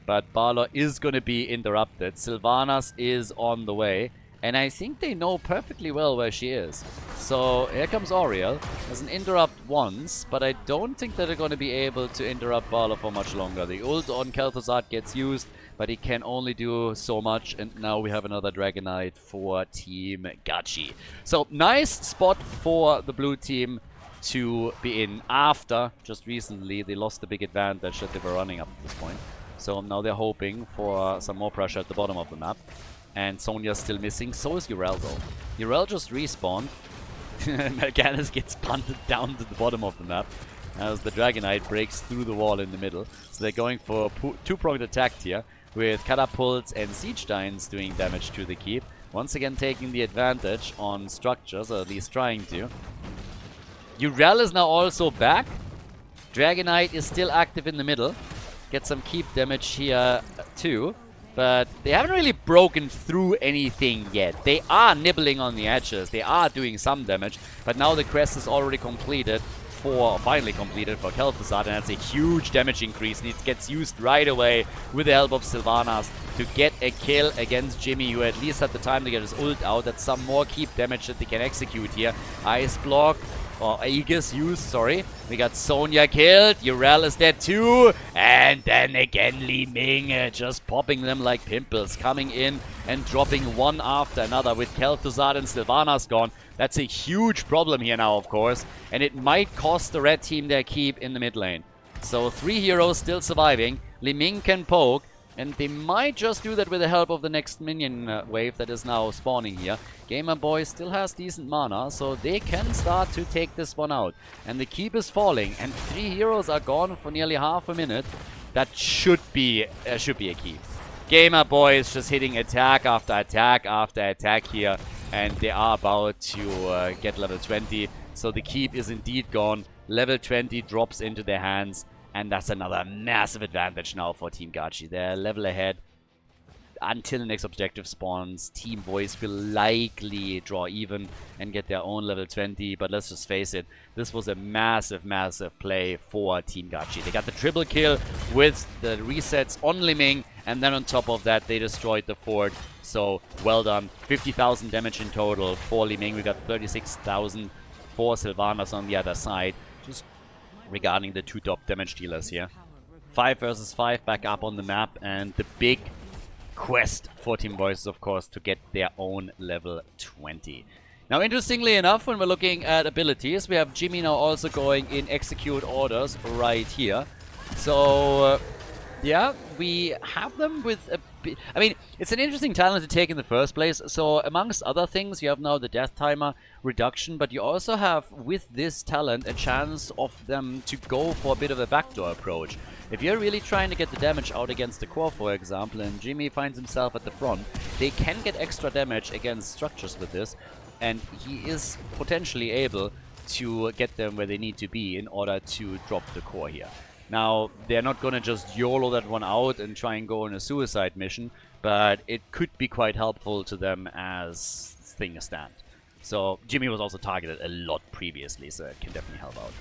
But Balor is going to be interrupted. Sylvanas is on the way. And I think they know perfectly well where she is. So here comes Auriel. There's an interrupt once, but I don't think that they're going to be able to interrupt Balor for much longer. The ult on Kel'Thuzad gets used, but he can only do so much. And now we have another Dragonite for Team Gachi. So nice spot for the blue team to be in after just recently they lost the big advantage that they were running up at this point. So now they're hoping for some more pressure at the bottom of the map. And Sonya's still missing, so is Yrel though. Yrel just respawned. Mal'Ganis gets punted down to the bottom of the map as the Dragonite breaks through the wall in the middle. So they're going for two-pronged attack here with catapults and siege steins doing damage to the keep. Once again taking the advantage on structures, or at least trying to. Yrel is now also back. Dragonite is still active in the middle. Get some keep damage here too. But they haven't really broken through anything yet. They are nibbling on the edges. They are doing some damage. But now the crest is already completed finally completed for Kel'Thuzad. And that's a huge damage increase. And it gets used right away with the help of Sylvanas to get a kill against Jimmy, who at least had the time to get his ult out. That's some more keep damage that they can execute here. Ice block. Or Aegis used, sorry. We got Sonya killed. Yrel is dead too. And then again Li Ming just popping them like pimples. Coming in and dropping one after another with Kel'Thuzad and Sylvanas gone. That's a huge problem here now, of course. And it might cost the red team their keep in the mid lane. So 3 heroes still surviving. Li Ming can poke. And they might just do that with the help of the next minion wave that is now spawning here. Gamer Boy still has decent mana, so they can start to take this one out. And the keep is falling, and 3 heroes are gone for nearly half a minute. That should be a keep. Gamer Boy is just hitting attack after attack after attack here, and they are about to get level 20. So the keep is indeed gone. Level 20 drops into their hands. And that's another massive advantage now for Team Gachi. They're level ahead until the next objective spawns. Team Voice will likely draw even and get their own level 20. But let's just face it, this was a massive, massive play for Team Gachi. They got the triple kill with the resets on Li Ming. And then on top of that, they destroyed the fort. So well done. 50,000 damage in total for Li Ming. We got 36,000 for Sylvanas on the other side. Just regarding the 2 top damage dealers here. 5 versus 5 back up on the map, and the big quest for Team Voice is, of course, to get their own level 20. Now, interestingly enough, when we're looking at abilities, we have Jimmy now also going in execute orders right here. So, yeah, we have them with a bit... I mean, it's an interesting talent to take in the first place. So, amongst other things, you have now the death timer reduction, but you also have, with this talent, a chance of them to go for a bit of a backdoor approach. If you're really trying to get the damage out against the core, for example, and Jimmy finds himself at the front, they can get extra damage against structures with this, and he is potentially able to get them where they need to be in order to drop the core here. Now, they're not gonna just YOLO that one out and try and go on a suicide mission, but it could be quite helpful to them as things stand. So, Jimmy was also targeted a lot previously, so it can definitely help out.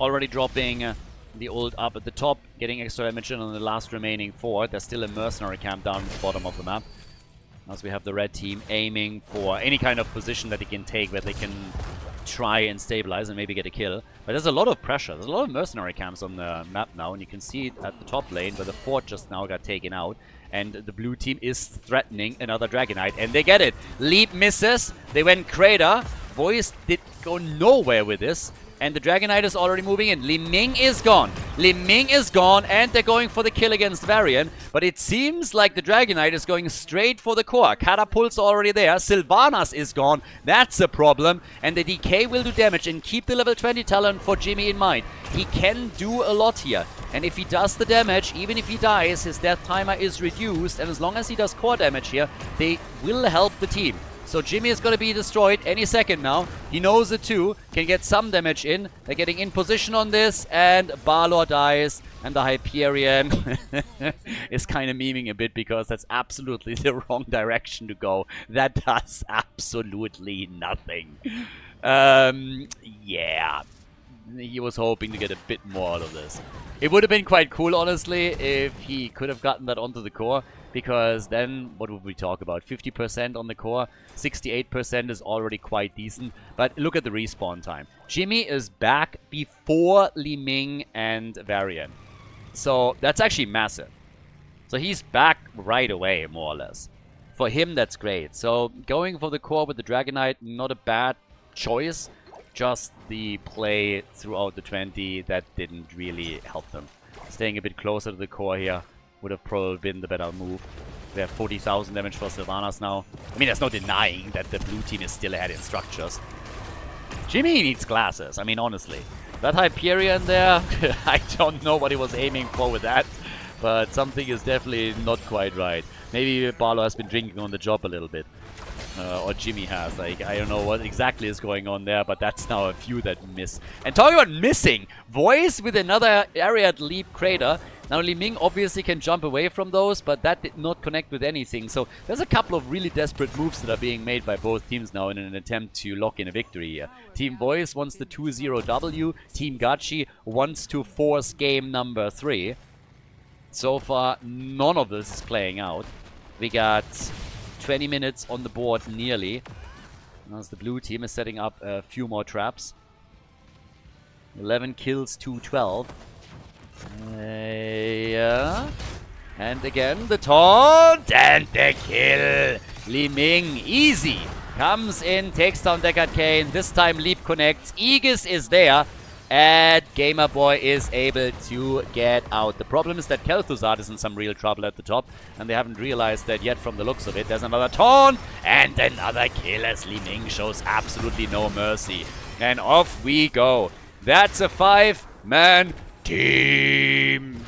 Already dropping the ult up at the top, getting extra damage in on the last remaining fort. There's still a mercenary camp down at the bottom of the map. As we have the red team aiming for any kind of position that they can take where they can try and stabilize and maybe get a kill. But there's a lot of pressure. There's a lot of mercenary camps on the map now, and you can see it at the top lane where the fort just now got taken out. And the blue team is threatening another Dragonite, and they get it. Leap misses. They went Crater. Voice did go nowhere with this. And the Dragonite is already moving in. Li Ming is gone. Li Ming is gone, and they're going for the kill against Varian. But it seems like the Dragonite is going straight for the core. Catapult's already there. Sylvanas is gone. That's a problem. And the DK will do damage, and keep the level 20 talent for Jimmy in mind. He can do a lot here. And if he does the damage, even if he dies, his death timer is reduced. And as long as he does core damage here, they will help the team. So Jimmy is going to be destroyed any second now. He knows it too. Can get some damage in. They're getting in position on this. And Balor dies. And the Hyperion is kind of memeing a bit because that's absolutely the wrong direction to go. That does absolutely nothing. Yeah. he was hoping to get a bit more out of this. It would have been quite cool, honestly, if he could have gotten that onto the core, because then, what would we talk about? 50% on the core, 68% is already quite decent, but look at the respawn time. Jimmy is back before Li Ming and Varian, so that's actually massive. So he's back right away, more or less. For him, that's great. So going for the core with the Dragonite, not a bad choice. Just the play throughout the 20 that didn't really help them. Staying a bit closer to the core here would have probably been the better move. They have 40,000 damage for Sylvanas now. I mean, there's no denying that the blue team is still ahead in structures. Jimmy needs glasses, I mean, honestly. That Hyperion there, I don't know what he was aiming for with that. But something is definitely not quite right. Maybe Barlow has been drinking on the job a little bit. Or Jimmy has. Like, I don't know what exactly is going on there, but that's now a few that miss. And talking about missing, Voice with another area at Leap Crater. Now, Li Ming obviously can jump away from those, but that did not connect with anything. So there's a couple of really desperate moves that are being made by both teams now in an attempt to lock in a victory here. Team Voice wants the 2-0 W. Team Gachi wants to force game number 3. So far, none of this is playing out. We got 20 minutes on the board nearly. As the blue team is setting up a few more traps. 11 kills to 12. Yeah. And again, the taunt and the kill. Li Ming, easy. Comes in, takes down Deckard Kane. This time Leap connects. Aegis is there. And Gamer Boy is able to get out. The problem is that Kel'Thuzad is in some real trouble at the top, and they haven't realized that yet from the looks of it. There's another taunt and another kill as Li Ming shows absolutely no mercy. And off we go. That's a 5-man team.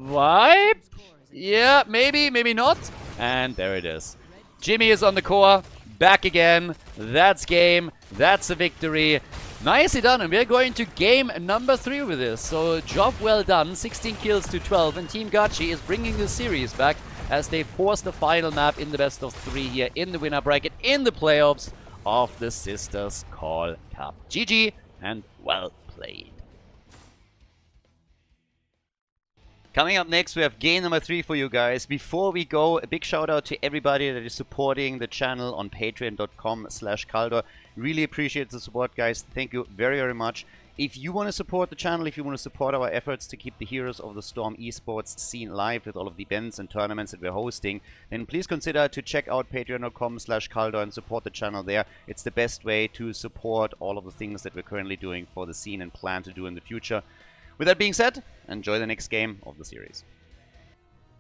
Wipe? Yeah, maybe, maybe not. And there it is. Jimmy is on the core. Back again. That's game. That's a victory. Nicely done, and we're going to game number 3 with this. So, job well done. 16 kills to 12, and Team Gachi is bringing the series back as they force the final map in the best of 3 here in the winner bracket in the playoffs of the Sisters Call Cup. GG, and well played. Coming up next, we have game number 3 for you guys. Before we go, a big shout out to everybody that is supporting the channel on patreon.com/Khaldor. Really appreciate the support, guys. Thank you very, very much. If you want to support the channel, if you want to support our efforts to keep the Heroes of the Storm esports scene live with all of the events and tournaments that we're hosting, then please consider to check out patreon.com/Khaldor and support the channel there. It's the best way to support all of the things that we're currently doing for the scene and plan to do in the future. With that being said, enjoy the next game of the series.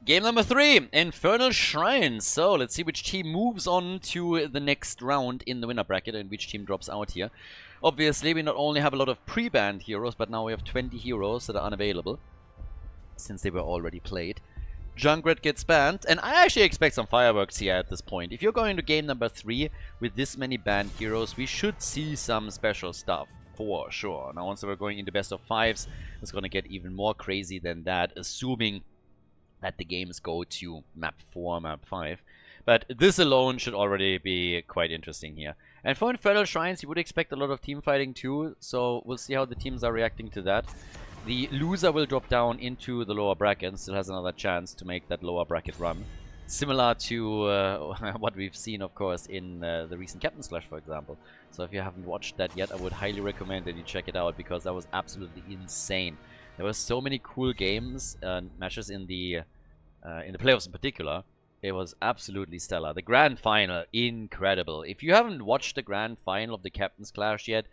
Game number 3, Infernal Shrines. So, let's see which team moves on to the next round in the winner bracket and which team drops out here. Obviously, we not only have a lot of pre-banned heroes, but now we have 20 heroes that are unavailable, since they were already played. Junkrat gets banned, and I actually expect some fireworks here at this point. If you're going to game number 3 with this many banned heroes, we should see some special stuff. For sure. Now, once we're going into best of 5s, it's going to get even more crazy than that, assuming that the games go to map 4, map 5. But this alone should already be quite interesting here. And for Infernal Shrines, you would expect a lot of team fighting too, so we'll see how the teams are reacting to that. The loser will drop down into the lower bracket and still has another chance to make that lower bracket run. Similar to what we've seen, of course, in the recent Captain's Clash, for example. So if you haven't watched that yet, I would highly recommend that you check it out, because that was absolutely insane. There were so many cool games, matches in the playoffs in particular. It was absolutely stellar. The Grand Final, incredible. If you haven't watched the Grand Final of the Captain's Clash yet,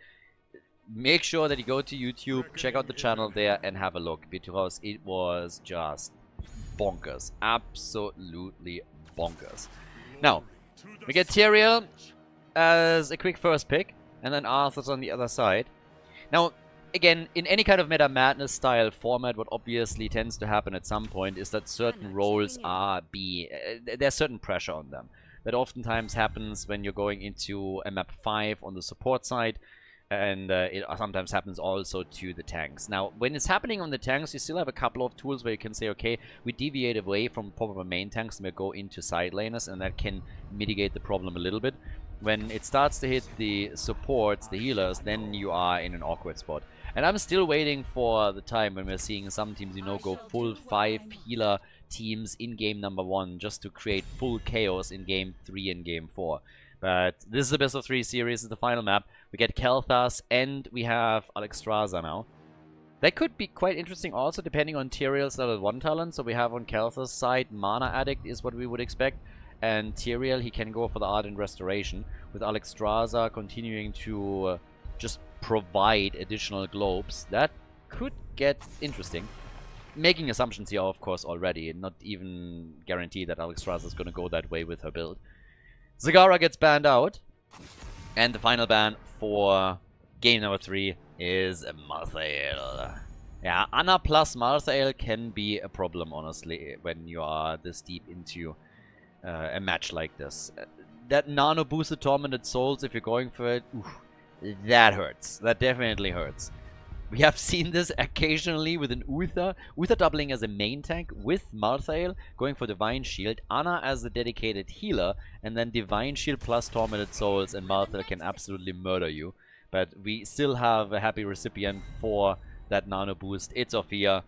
make sure that you go to YouTube, check out the channel there, and have a look, because it was just bonkers. Absolutely bonkers. Now, we get Tyrael as a quick first pick, and then Arthur's on the other side. Now, again, in any kind of Meta Madness style format, what obviously tends to happen at some point is that certain roles there's certain pressure on them. That oftentimes happens when you're going into a map 5 on the support side, and it sometimes happens also to the tanks. Now, when it's happening on the tanks, you still have a couple of tools where you can say, okay, we deviate away from proper main tanks and we go into side laners, and that can mitigate the problem a little bit. When it starts to hit the supports, the healers, then you are in an awkward spot. And I'm still waiting for the time when we're seeing some teams, you know, go full 5 healer teams in game number 1 just to create full chaos in game 3 and game 4. But this is the best of 3 series, this is the final map. We get Kel'Thas and we have Alexstrasza now. That could be quite interesting also, depending on Tyrael's level 1 talent. So we have on Kel'Thas' side, Mana Addict is what we would expect. And Tyrael, he can go for the Ardent Restoration, with Alexstrasza continuing to just provide additional globes. That could get interesting. Making assumptions here, of course, already. Not even guaranteed that Alexstrasza is going to go that way with her build. Zagara gets banned out. And the final ban for game number 3 is Malthael. Yeah, Anna plus Malthael can be a problem, honestly, when you are this deep into a match like this. That nano boosted Tormented Souls, if you're going for it, oof, that hurts. That definitely hurts. We have seen this occasionally with an Uther. Uther doubling as a main tank with Malthael, going for Divine Shield, Anna as the dedicated healer, and then Divine Shield plus Tormented Souls, and Malthael can absolutely murder you. But we still have a happy recipient for that nano boost. It's Ophia.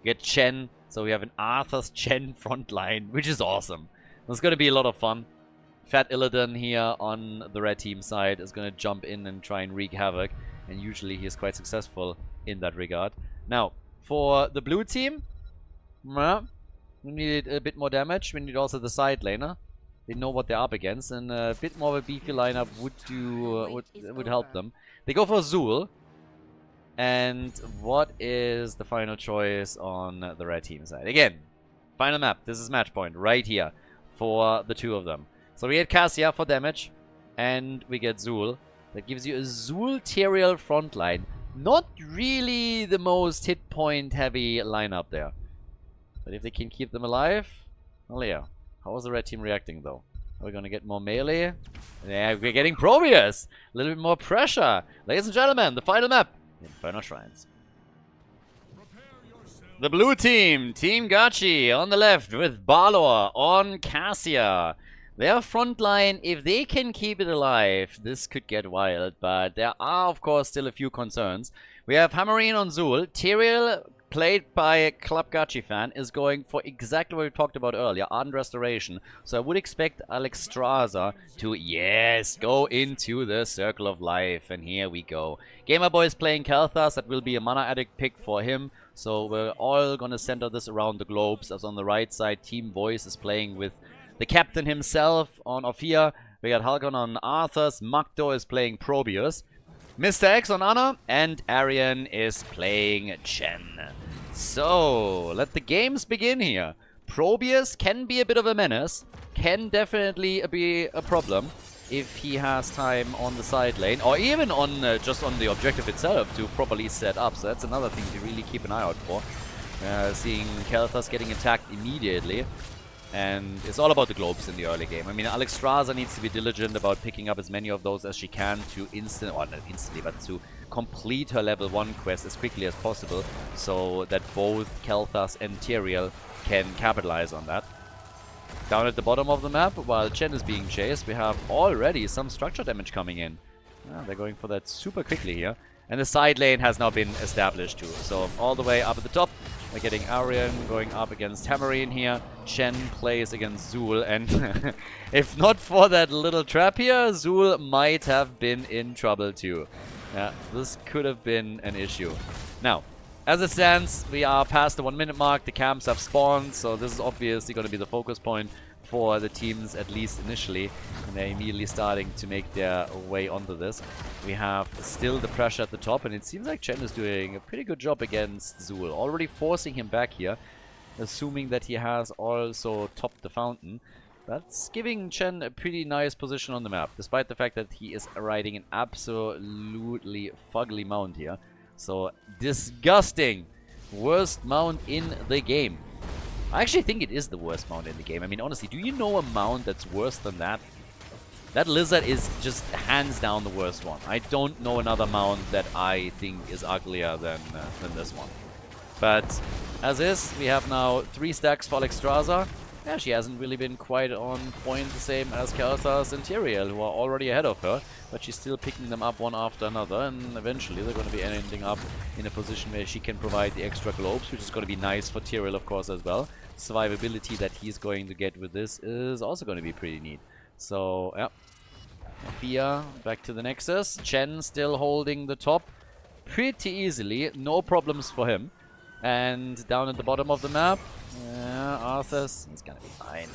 We get Chen, so we have an Arthur's Chen frontline, which is awesome. It's going to be a lot of fun. Fat Illidan here on the red team side is going to jump in and try and wreak havoc. And usually he is quite successful in that regard. Now, for the blue team, we need a bit more damage. We need also the side laner. They know what they're up against, and a bit more of a beefy lineup would help them. They go for Zul. And what is the final choice on the red team side? Again, final map. This is match point right here for the two of them. So we get Cassia for damage, and we get Zul. That gives you a Zul Tyrael frontline. Not really the most hit point heavy lineup there. But if they can keep them alive, well, yeah. How is the red team reacting though? Are we gonna get more melee? Yeah, we're getting Probius! A little bit more pressure. Ladies and gentlemen, the final map, Inferno Shrines. The blue team, Team Gachi on the left with Balor on Cassia. Their frontline, if they can keep it alive, this could get wild, but there are, of course, still a few concerns. We have Hammarine on Zul. Tyrael, played by a Club Gachi fan, is going for exactly what we talked about earlier, Ardent Restoration. So I would expect Alexstrasza to, yes, go into the Circle of Life, and here we go. Gamerboy is playing Kel'Thas. That will be a Mana Addict pick for him. So we're all going to center this around the globes, as on the right side, Team Voice is playing with the captain himself on Ophia. We got Halcon on Arthas. Magdo is playing Probius. Mr. X on Anna. And Arian is playing Chen. So, let the games begin here. Probius can be a bit of a menace. Can definitely be a problem if he has time on the side lane. Or even on just on the objective itself to properly set up. So that's another thing to really keep an eye out for. Seeing Kel'Thas getting attacked immediately. And it's all about the globes in the early game. I mean, Alexstrasza needs to be diligent about picking up as many of those as she can to not instantly, but to complete her level 1 quest as quickly as possible, so that both Kel'Thas and Tyrael can capitalize on that. Down at the bottom of the map, while Chen is being chased, we have already some structure damage coming in. They're going for that super quickly here. And the side lane has now been established too. So all the way up at the top, we're getting Arian going up against Hammarine here. Chen plays against Zul, and if not for that little trap here, Zul might have been in trouble too. Yeah, this could have been an issue. Now, as it stands, we are past the 1 minute mark. The camps have spawned, so this is obviously going to be the focus point for the teams, at least initially, and they're immediately starting to make their way onto this. We have still the pressure at the top, and it seems like Chen is doing a pretty good job against Zul, already forcing him back here, assuming that he has also topped the fountain. That's giving Chen a pretty nice position on the map, despite the fact that he is riding an absolutely fugly mount here. So, disgusting! Worst mount in the game. I actually think it is the worst mount in the game. I mean, honestly, do you know a mount that's worse than that? That lizard is just hands down the worst one. I don't know another mount that I think is uglier than this one. But as is, we have now 3 stacks for Alexstrasza. yeah, she hasn't really been quite on point, the same as Kalthas and Tyrael, who are already ahead of her, but she's still picking them up one after another, and eventually they're going to be ending up in a position where she can provide the extra globes, which is going to be nice for Tyrael, of course, as well. Survivability that he's going to get with this is also going to be pretty neat. So, yeah. Fia back to the Nexus. Chen still holding the top pretty easily. No problems for him. And down at the bottom of the map, Arthas, he's gonna be fine.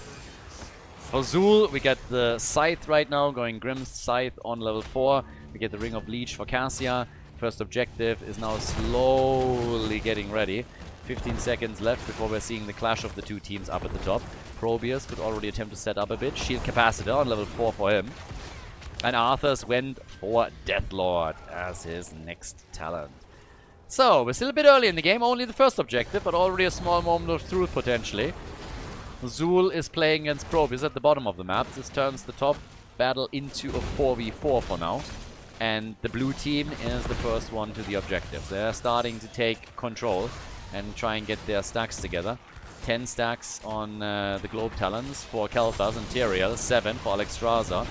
For Zul, we get the Scythe right now, going Grimm's Scythe on level 4. We get the Ring of Leech for Cassia. First objective is now slowly getting ready. 15 seconds left before we're seeing the clash of the two teams up at the top. Probius could already attempt to set up a bit. Shield Capacitor on level 4 for him. And Arthas went for Deathlord as his next talent. So, we're still a bit early in the game, only the first objective, but already a small moment of truth potentially. Zul is playing against Probius at the bottom of the map. This turns the top battle into a 4v4 for now. And the blue team is the first one to the objective. They're starting to take control and try and get their stacks together. 10 stacks on the Globe Talons for Kalthas and Tyrael. 7 for Alexstrasza.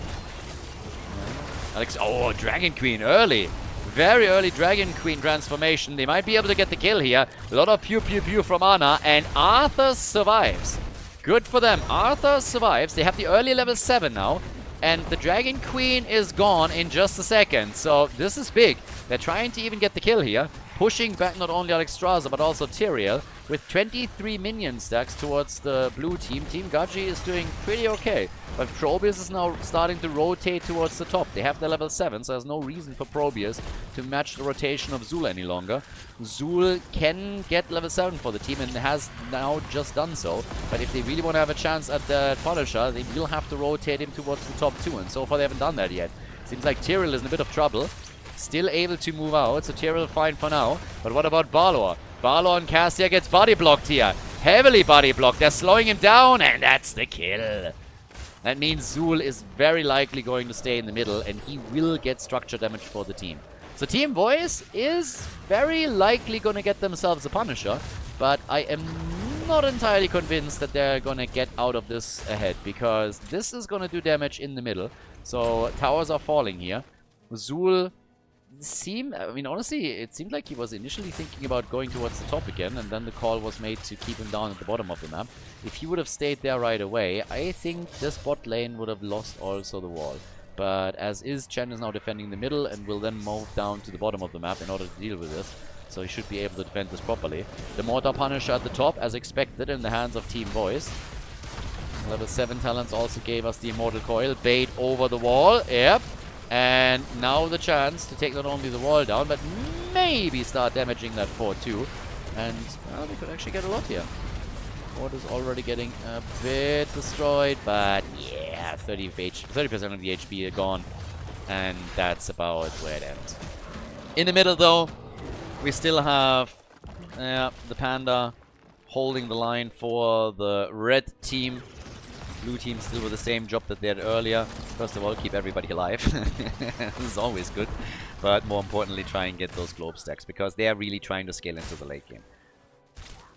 Oh, Dragon Queen early. Very early Dragon Queen transformation. They might be able to get the kill here. A lot of pew pew pew from Ana, and Arthas survives. Good for them. Arthas survives. They have the early level 7 now, and the Dragon Queen is gone in just a second. So this is big. They're trying to even get the kill here, pushing back not only Alexstrasza but also Tyrael with 23 minion stacks towards the blue team. Team Genji is doing pretty okay, but Probius is now starting to rotate towards the top. They have their level 7, so there's no reason for Probius to match the rotation of Zul any longer. Zul can get level 7 for the team and has now just done so, but if they really want to have a chance at the Punisher, they will have to rotate him towards the top 2, and so far they haven't done that yet. Seems like Tyrael is in a bit of trouble. Still able to move out, so Tyrael fine for now. But what about Balor? Balor and Cassia gets body blocked here. Heavily body blocked. They're slowing him down, and that's the kill. That means Zul is very likely going to stay in the middle, and he will get structure damage for the team. So Team Voice is very likely going to get themselves a Punisher, but I am not entirely convinced that they're going to get out of this ahead, because this is going to do damage in the middle. So towers are falling here. Zul honestly, it seemed like he was initially thinking about going towards the top again, and then the call was made to keep him down at the bottom of the map. If he would have stayed there right away, I think this bot lane would have lost also the wall. But as is, Chen is now defending the middle and will then move down to the bottom of the map in order to deal with this. So he should be able to defend this properly. The Mortar Punisher at the top, as expected, in the hands of Team Voice. Level 7 talents also gave us the Immortal Coil. Bait over the wall. Yep. And now the chance to take not only the wall down, but maybe start damaging that fort too. And well, we could actually get a lot here. Fort is already getting a bit destroyed, but yeah, 30% of the HP are gone. And that's about where it ends. In the middle though, we still have the Panda holding the line for the red team. Blue team still with the same job that they had earlier. First of all, keep everybody alive. This is always good. But more importantly, try and get those globe stacks, because they are really trying to scale into the late game.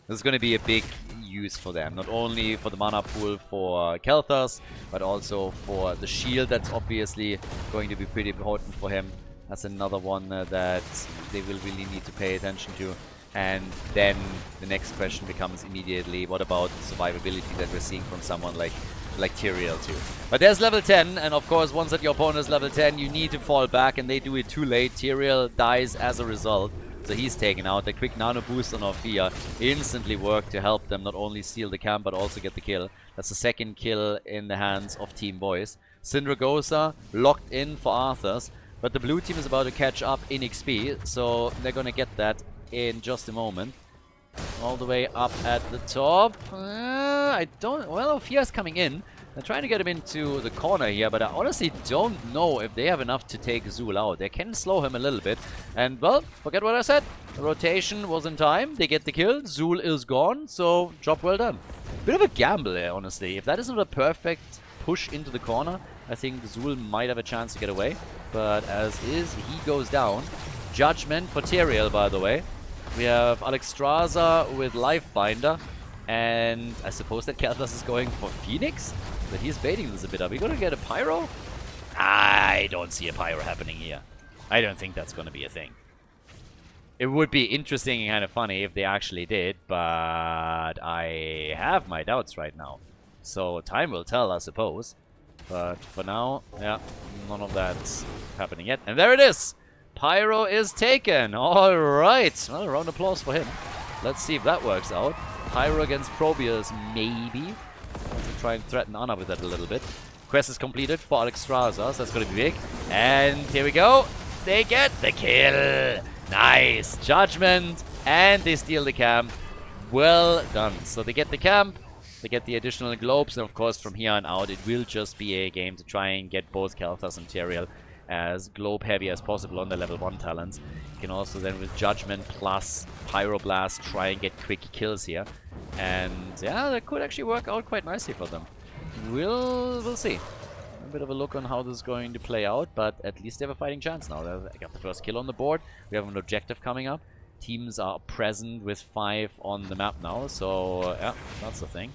This is going to be a big use for them. Not only for the mana pool for Kalthas, but also for the shield. That's obviously going to be pretty important for him. That's another one that they will really need to pay attention to. And then the next question becomes immediately, what about the survivability that we're seeing from someone like Tyrael too. But there's level 10, and of course once that your opponent is level 10, you need to fall back, and they do it too late. Tyrael dies as a result, so he's taken out. The quick nano boost on Orphea instantly worked to help them not only steal the camp, but also get the kill. That's the second kill in the hands of Team Voice. Syndragosa locked in for Arthas, but the blue team is about to catch up in XP, so they're gonna get that in just a moment. All the way up at the top. Well, Orphea's coming in. They're trying to get him into the corner here, but I honestly don't know if they have enough to take Zul out. They can slow him a little bit. And, well, forget what I said. The rotation was in time. They get the kill. Zul is gone, so job well done. Bit of a gamble there, honestly. If that isn't a perfect push into the corner, I think Zul might have a chance to get away. But as is, he goes down. Judgment for Tyrael, by the way. We have Alexstrasza with Lifebinder. And I suppose that Khaldor is going for Phoenix, but he's baiting this a bit. Are we gonna get a Pyro? I don't see a Pyro happening here. I don't think that's gonna be a thing. It would be interesting and kind of funny if they actually did, but I have my doubts right now. So time will tell, I suppose. But for now, yeah, none of that's happening yet. And there it is! Pyro is taken! Alright! Well, a round of applause for him. Let's see if that works out. Pyro against Probius, maybe. To try and threaten Anna with that a little bit. Quest is completed for Alexstrasza, so that's going to be big. And here we go! They get the kill! Nice! Judgment! And they steal the camp. Well done. So they get the camp, they get the additional globes, and of course from here on out it will just be a game to try and get both Khaldor and Tyrael as globe heavy as possible on the level 1 talents. You can also then with Judgment plus Pyroblast try and get quick kills here. And yeah, that could actually work out quite nicely for them. We'll see. A bit of a look on how this is going to play out, but at least they have a fighting chance now. They got the first kill on the board. We have an objective coming up. Teams are present with 5 on the map now, so yeah, that's the thing.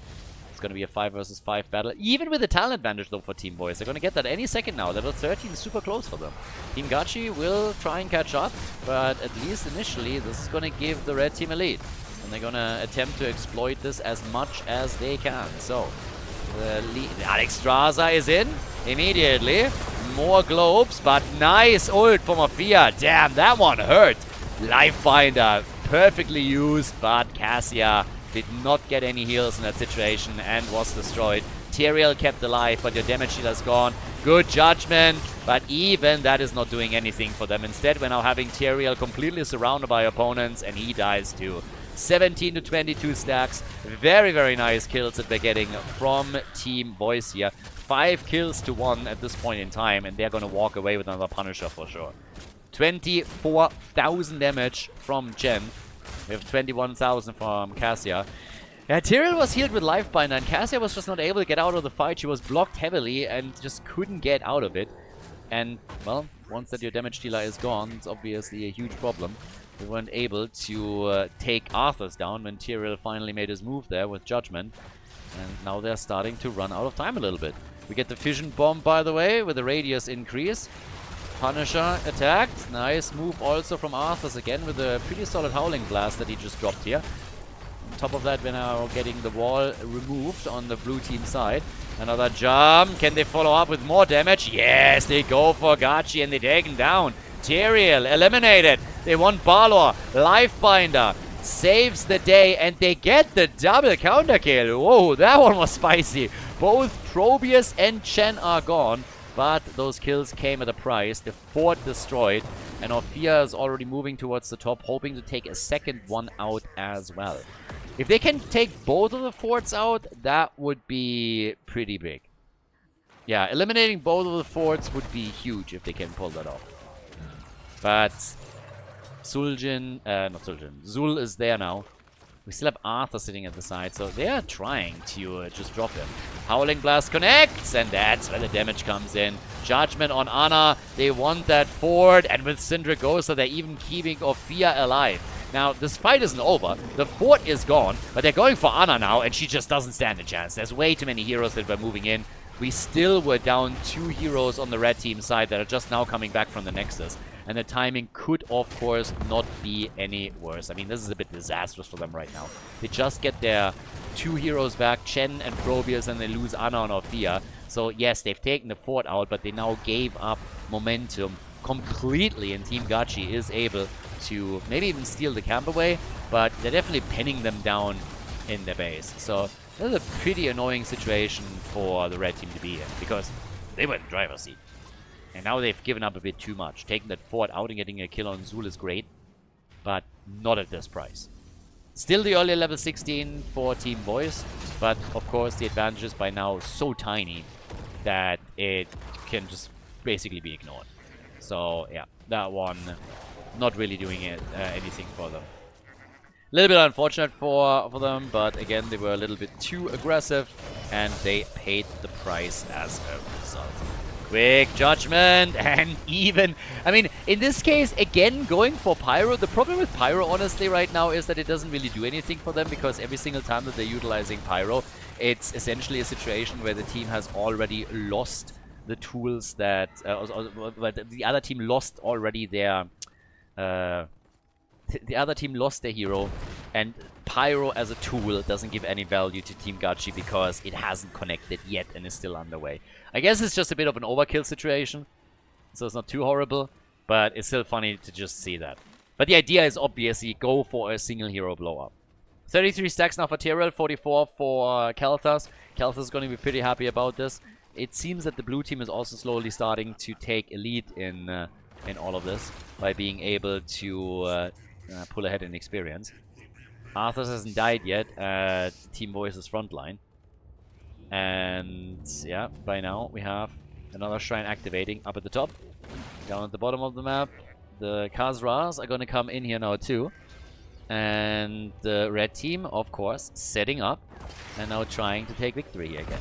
It's going to be a 5 versus 5 battle, even with a talent advantage though for Team Boys. They're going to get that any second now. Level 13 is super close for them. Team Gachi will try and catch up, but at least initially this is going to give the red team a lead. And they're going to attempt to exploit this as much as they can. So, Alexstrasza is in immediately. More globes, but nice ult from Mafia. Damn, that one hurt. Lifebinder, perfectly used, but Cassia did not get any heals in that situation and was destroyed. Tyrael kept alive, but your damage dealer's gone. Good judgment, but even that is not doing anything for them. Instead, we're now having Tyrael completely surrounded by opponents, and he dies too. 17 to 22 stacks. Very, very nice kills that they're getting from Team Boys here. 5 kills to 1 at this point in time, and they're going to walk away with another Punisher for sure. 24,000 damage from Chen. We have 21,000 from Cassia. Yeah, Tyrael was healed with Lifebinder, and Cassia was just not able to get out of the fight. She was blocked heavily and just couldn't get out of it. And, well, once that your damage dealer is gone, it's obviously a huge problem. We weren't able to take Arthur's down when Tyrael finally made his move there with Judgment. And now they're starting to run out of time a little bit. We get the Fission Bomb, by the way, with the radius increase. Punisher attacked. Nice move also from Arthur's again with a pretty solid Howling Blast that he just dropped here. On top of that, we're now getting the wall removed on the blue team side. Another jump. Can they follow up with more damage? Yes, they go for Gachi and they take him down. Tyrael eliminated. They want Balor. Lifebinder saves the day and they get the double counter kill. Whoa, that one was spicy. Both Probius and Chen are gone, but those kills came at a price. The fort destroyed, and Orphea is already moving towards the top, hoping to take a second one out as well. If they can take both of the forts out, that would be pretty big. Yeah, eliminating both of the forts would be huge if they can pull that off. But Zul'jin, not Zul'jin, Zul is there now. We still have Arthur sitting at the side, so they are trying to just drop him. Howling Blast connects, and that's where the damage comes in. Judgment on Anna. They want that fort, and with Syndragosa, they're even keeping Orphea alive. Now, this fight isn't over. The fort is gone, but they're going for Anna now, and she just doesn't stand a chance. There's way too many heroes that were moving in. We still were down 2 heroes on the red team side that are just now coming back from the Nexus. And the timing could, of course, not be any worse. I mean, this is a bit disastrous for them right now. They just get their 2 heroes back, Chen and Probius, and they lose Anna and Orphea. So, yes, they've taken the fort out, but they now gave up momentum completely. And Team Gachi is able to maybe even steal the camp away, but they're definitely pinning them down in their base. So, this is a pretty annoying situation for the red team to be in, because they were in the driver's seat. And now they've given up a bit too much. Taking that fort out and getting a kill on Zul is great, but not at this price. Still the early level 16 for Team Boys, but of course the advantage is by now so tiny that it can just basically be ignored. So yeah, that one not really doing anything for them. A little bit unfortunate for them, but again they were a little bit too aggressive and they paid the price as a result. Quick judgment, and even... I mean, in this case, again, going for Pyro. The problem with Pyro, honestly, right now is that it doesn't really do anything for them, because every single time that they're utilizing Pyro, it's essentially a situation where the team has already lost the tools that... the other team lost already their... the other team lost their hero, and Pyro as a tool doesn't give any value to Team Gachi because it hasn't connected yet and is still underway. I guess it's just a bit of an overkill situation, so it's not too horrible, but it's still funny to just see that. But the idea is obviously go for a single hero blow up. 33 stacks now for Tyrell, 44 for Kalthas. Kalthas is going to be pretty happy about this. It seems that the blue team is also slowly starting to take a lead in all of this by being able to pull ahead in experience. Arthas hasn't died yet at Team Voice's front line. And yeah, by now we have another shrine activating up at the top. Down at the bottom of the map, the Khazras are going to come in here now too. And the red team, of course, setting up and now trying to take victory here again.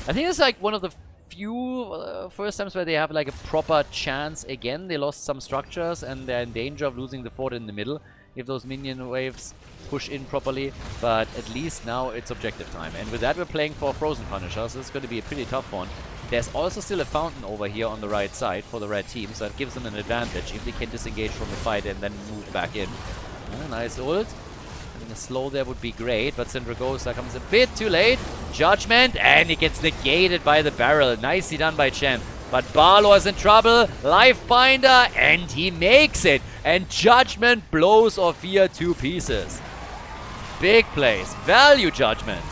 I think it's like one of the few first times where they have like a proper chance again. They lost some structures and they're in danger of losing the fort in the middle if those minion waves push in properly, but at least now it's objective time. And with that we're playing for Frozen Punisher, so it's going to be a pretty tough one. There's also still a fountain over here on the right side for the red team, so that gives them an advantage if they can disengage from the fight and then move back in. Nice ult. I mean, a slow there would be great, but Syndragosa comes a bit too late. Judgment, and it gets negated by the barrel. Nicely done by Chen. But Barlow is in trouble. Lifebinder, and he makes it. And Judgment blows Ophir to pieces. Big plays. Value Judgment.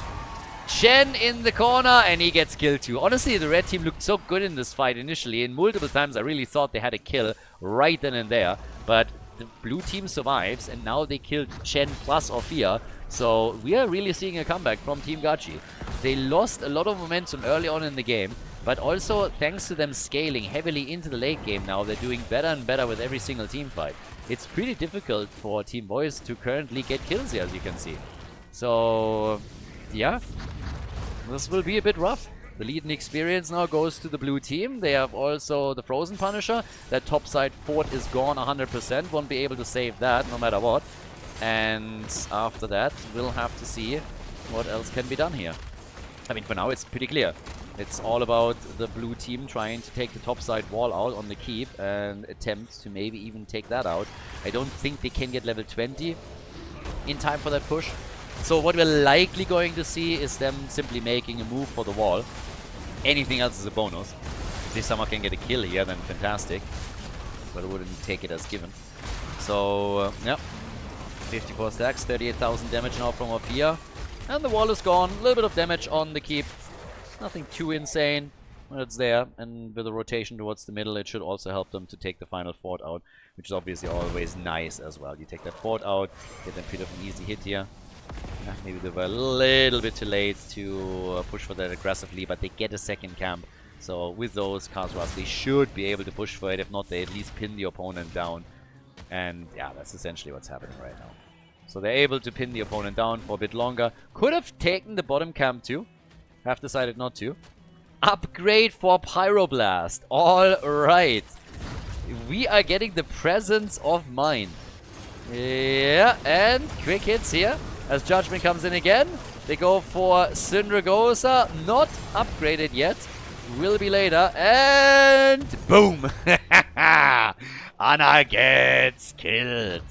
Chen in the corner, and he gets killed too. Honestly, the red team looked so good in this fight initially, and multiple times I really thought they had a kill right then and there. But the blue team survives, and now they killed Chen plus Ophir. So we are really seeing a comeback from Team Gachi. They lost a lot of momentum early on in the game, but also thanks to them scaling heavily into the late game now, they're doing better and better with every single team fight. It's pretty difficult for Team Voice to currently get kills here, as you can see. So, yeah, this will be a bit rough. The lead in experience now goes to the blue team. They have also the Frozen Punisher. That topside fort is gone 100%. Won't be able to save that no matter what. And after that, we'll have to see what else can be done here. I mean, for now, it's pretty clear. It's all about the blue team trying to take the topside wall out on the keep and attempt to maybe even take that out. I don't think they can get level 20 in time for that push. So what we're likely going to see is them simply making a move for the wall. Anything else is a bonus. If they somehow can get a kill here, then fantastic. But I wouldn't take it as given. So, yeah. 54 stacks, 38,000 damage now from Ophir. And the wall is gone. A little bit of damage on the keep. Nothing too insane, but it's there. And with a rotation towards the middle, it should also help them to take the final fort out, which is obviously always nice as well. You take that fort out, get them a bit of an easy hit here. Maybe they were a little bit too late to push for that aggressively, but they get a second camp. So with those Khazras, they should be able to push for it. If not, they at least pin the opponent down. And yeah, that's essentially what's happening right now. So they're able to pin the opponent down for a bit longer. Could have taken the bottom camp too. Have decided not to. Upgrade for Pyroblast. Alright. We are getting the Presence of Mind. Yeah, and quick hits here. As Judgment comes in again. They go for Syndragosa. Not upgraded yet. Will be later. And boom! Anna gets killed.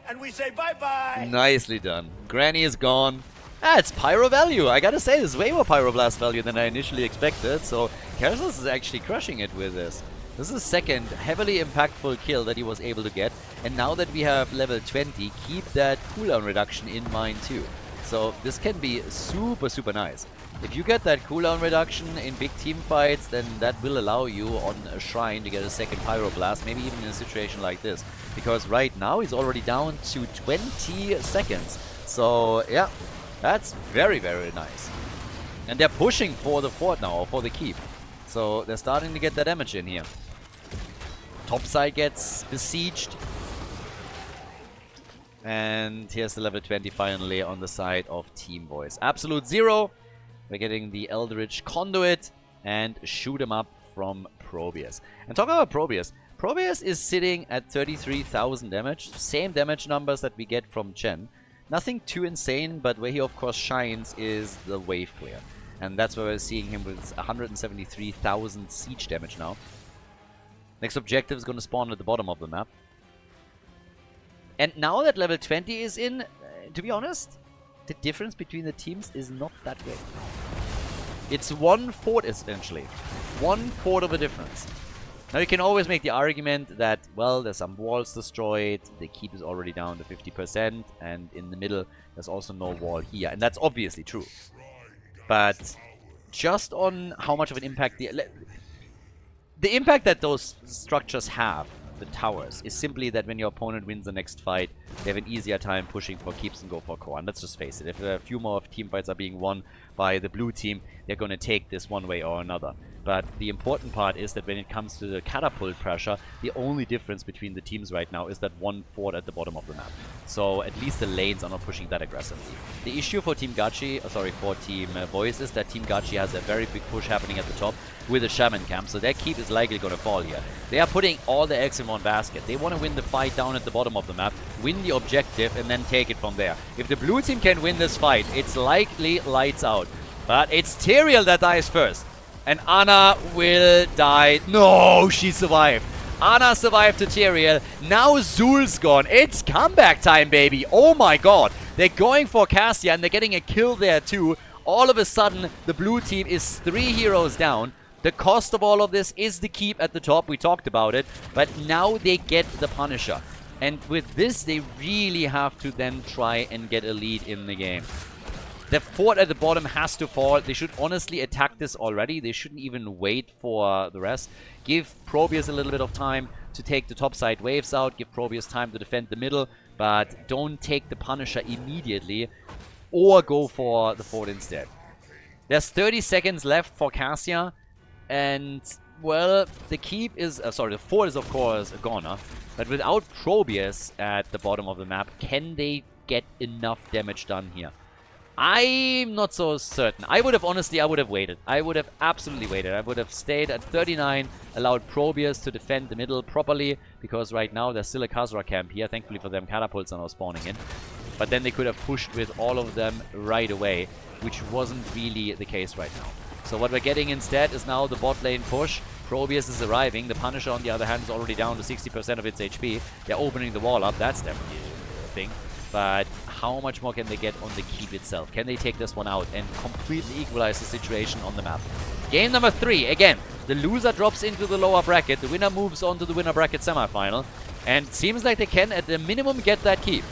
And we say bye-bye! Nicely done. Granny is gone. It's Pyro value. I gotta say, this is way more Pyroblast value than I initially expected. So, Kersos is actually crushing it with this. This is the second heavily impactful kill that he was able to get. And now that we have level 20, keep that cooldown reduction in mind too. So, this can be super, super nice. If you get that cooldown reduction in big team fights, then that will allow you on a shrine to get a second Pyroblast, maybe even in a situation like this. Because right now, he's already down to 20 seconds. So, yeah. That's very, very nice. And they're pushing for the fort now, or for the keep. So they're starting to get that damage in here. Topside gets besieged. And here's the level 20 finally on the side of Team Voice. Absolute Zero. We're getting the Eldritch Conduit and shoot 'em up from Probius. And talking about Probius, Probius is sitting at 33,000 damage. Same damage numbers that we get from Chen. Nothing too insane, but where he of course shines is the wave clear. And that's where we're seeing him with 173,000 siege damage now. Next objective is going to spawn at the bottom of the map. And now that level 20 is in, to be honest, the difference between the teams is not that great. It's 1/4 essentially. 1/4 of a difference. Now you can always make the argument that, well, there's some walls destroyed, the keep is already down to 50%, and in the middle there's also no wall here. And that's obviously true. But just on how much of an impact the impact that those structures have, the towers, is simply that when your opponent wins the next fight, they have an easier time pushing for keeps and go for core. And let's just face it, if a few more team fights are being won by the blue team, they're going to take this one way or another. But the important part is that when it comes to the catapult pressure, the only difference between the teams right now is that 1/4 at the bottom of the map. So at least the lanes are not pushing that aggressively. The issue for Team Gachi, for Team Voice, is that Team Gachi has a very big push happening at the top with a Shaman camp, so their keep is likely going to fall here. They are putting all their eggs in one basket. They want to win the fight down at the bottom of the map, win the objective, and then take it from there. If the blue team can win this fight, it's likely lights out. But it's Tyrael that dies first. And Anna will die. No, she survived. Anna survived to Tyrael. Now Zul's gone. It's comeback time, baby. Oh my god. They're going for Cassia and they're getting a kill there too. All of a sudden, the blue team is 3 heroes down. The cost of all of this is the keep at the top. We talked about it. But now they get the Punisher. And with this, they really have to then try and get a lead in the game. The fort at the bottom has to fall. They should honestly attack this already. They shouldn't even wait for the rest. Give Probius a little bit of time to take the top side waves out. Give Probius time to defend the middle. But don't take the Punisher immediately. Or go for the fort instead. There's 30 seconds left for Cassia. And, well, the keep is... the fort is of course a goner. But without Probius at the bottom of the map, can they get enough damage done here? I'm not so certain. I would have waited. I would have absolutely waited. I would have stayed at 39, allowed Probius to defend the middle properly, because right now there's still a Khazra camp here. Thankfully for them, catapults are now spawning in. But then they could have pushed with all of them right away, which wasn't really the case right now. So what we're getting instead is now the bot lane push. Probius is arriving. The Punisher, on the other hand, is already down to 60% of its HP. They're opening the wall up. That's definitely a thing. But how much more can they get on the keep itself? Can they take this one out and completely equalize the situation on the map? Game number 3. Again, the loser drops into the lower bracket. The winner moves on to the winner bracket semifinal. And it seems like they can, at the minimum, get that keep.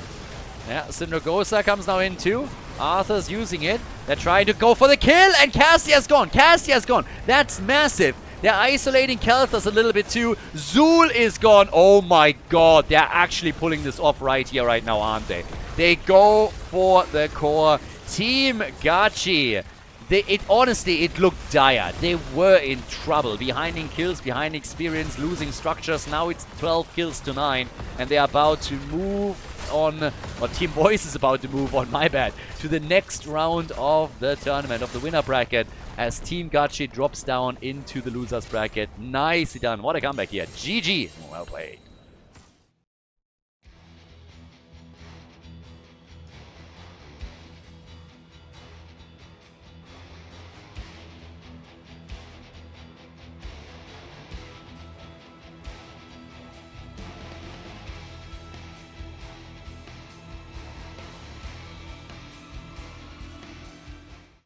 Yeah, Syndragosa comes now in too. Arthur's using it. They're trying to go for the kill. And Cassia's gone. Cassia's gone. That's massive. They're isolating Kelthas a little bit too. Zul is gone. Oh my god. They're actually pulling this off right here, right now, aren't they? They go for the core. Team Gachi. Honestly, it looked dire. They were in trouble. Behind in kills, behind experience, losing structures. Now it's 12 kills to 9. And they are about to move on, or Team Voice is about to move on, my bad, to the next round of the tournament, of the winner bracket, as Team Gachi drops down into the losers bracket. Nicely done. What a comeback here. GG. Well played.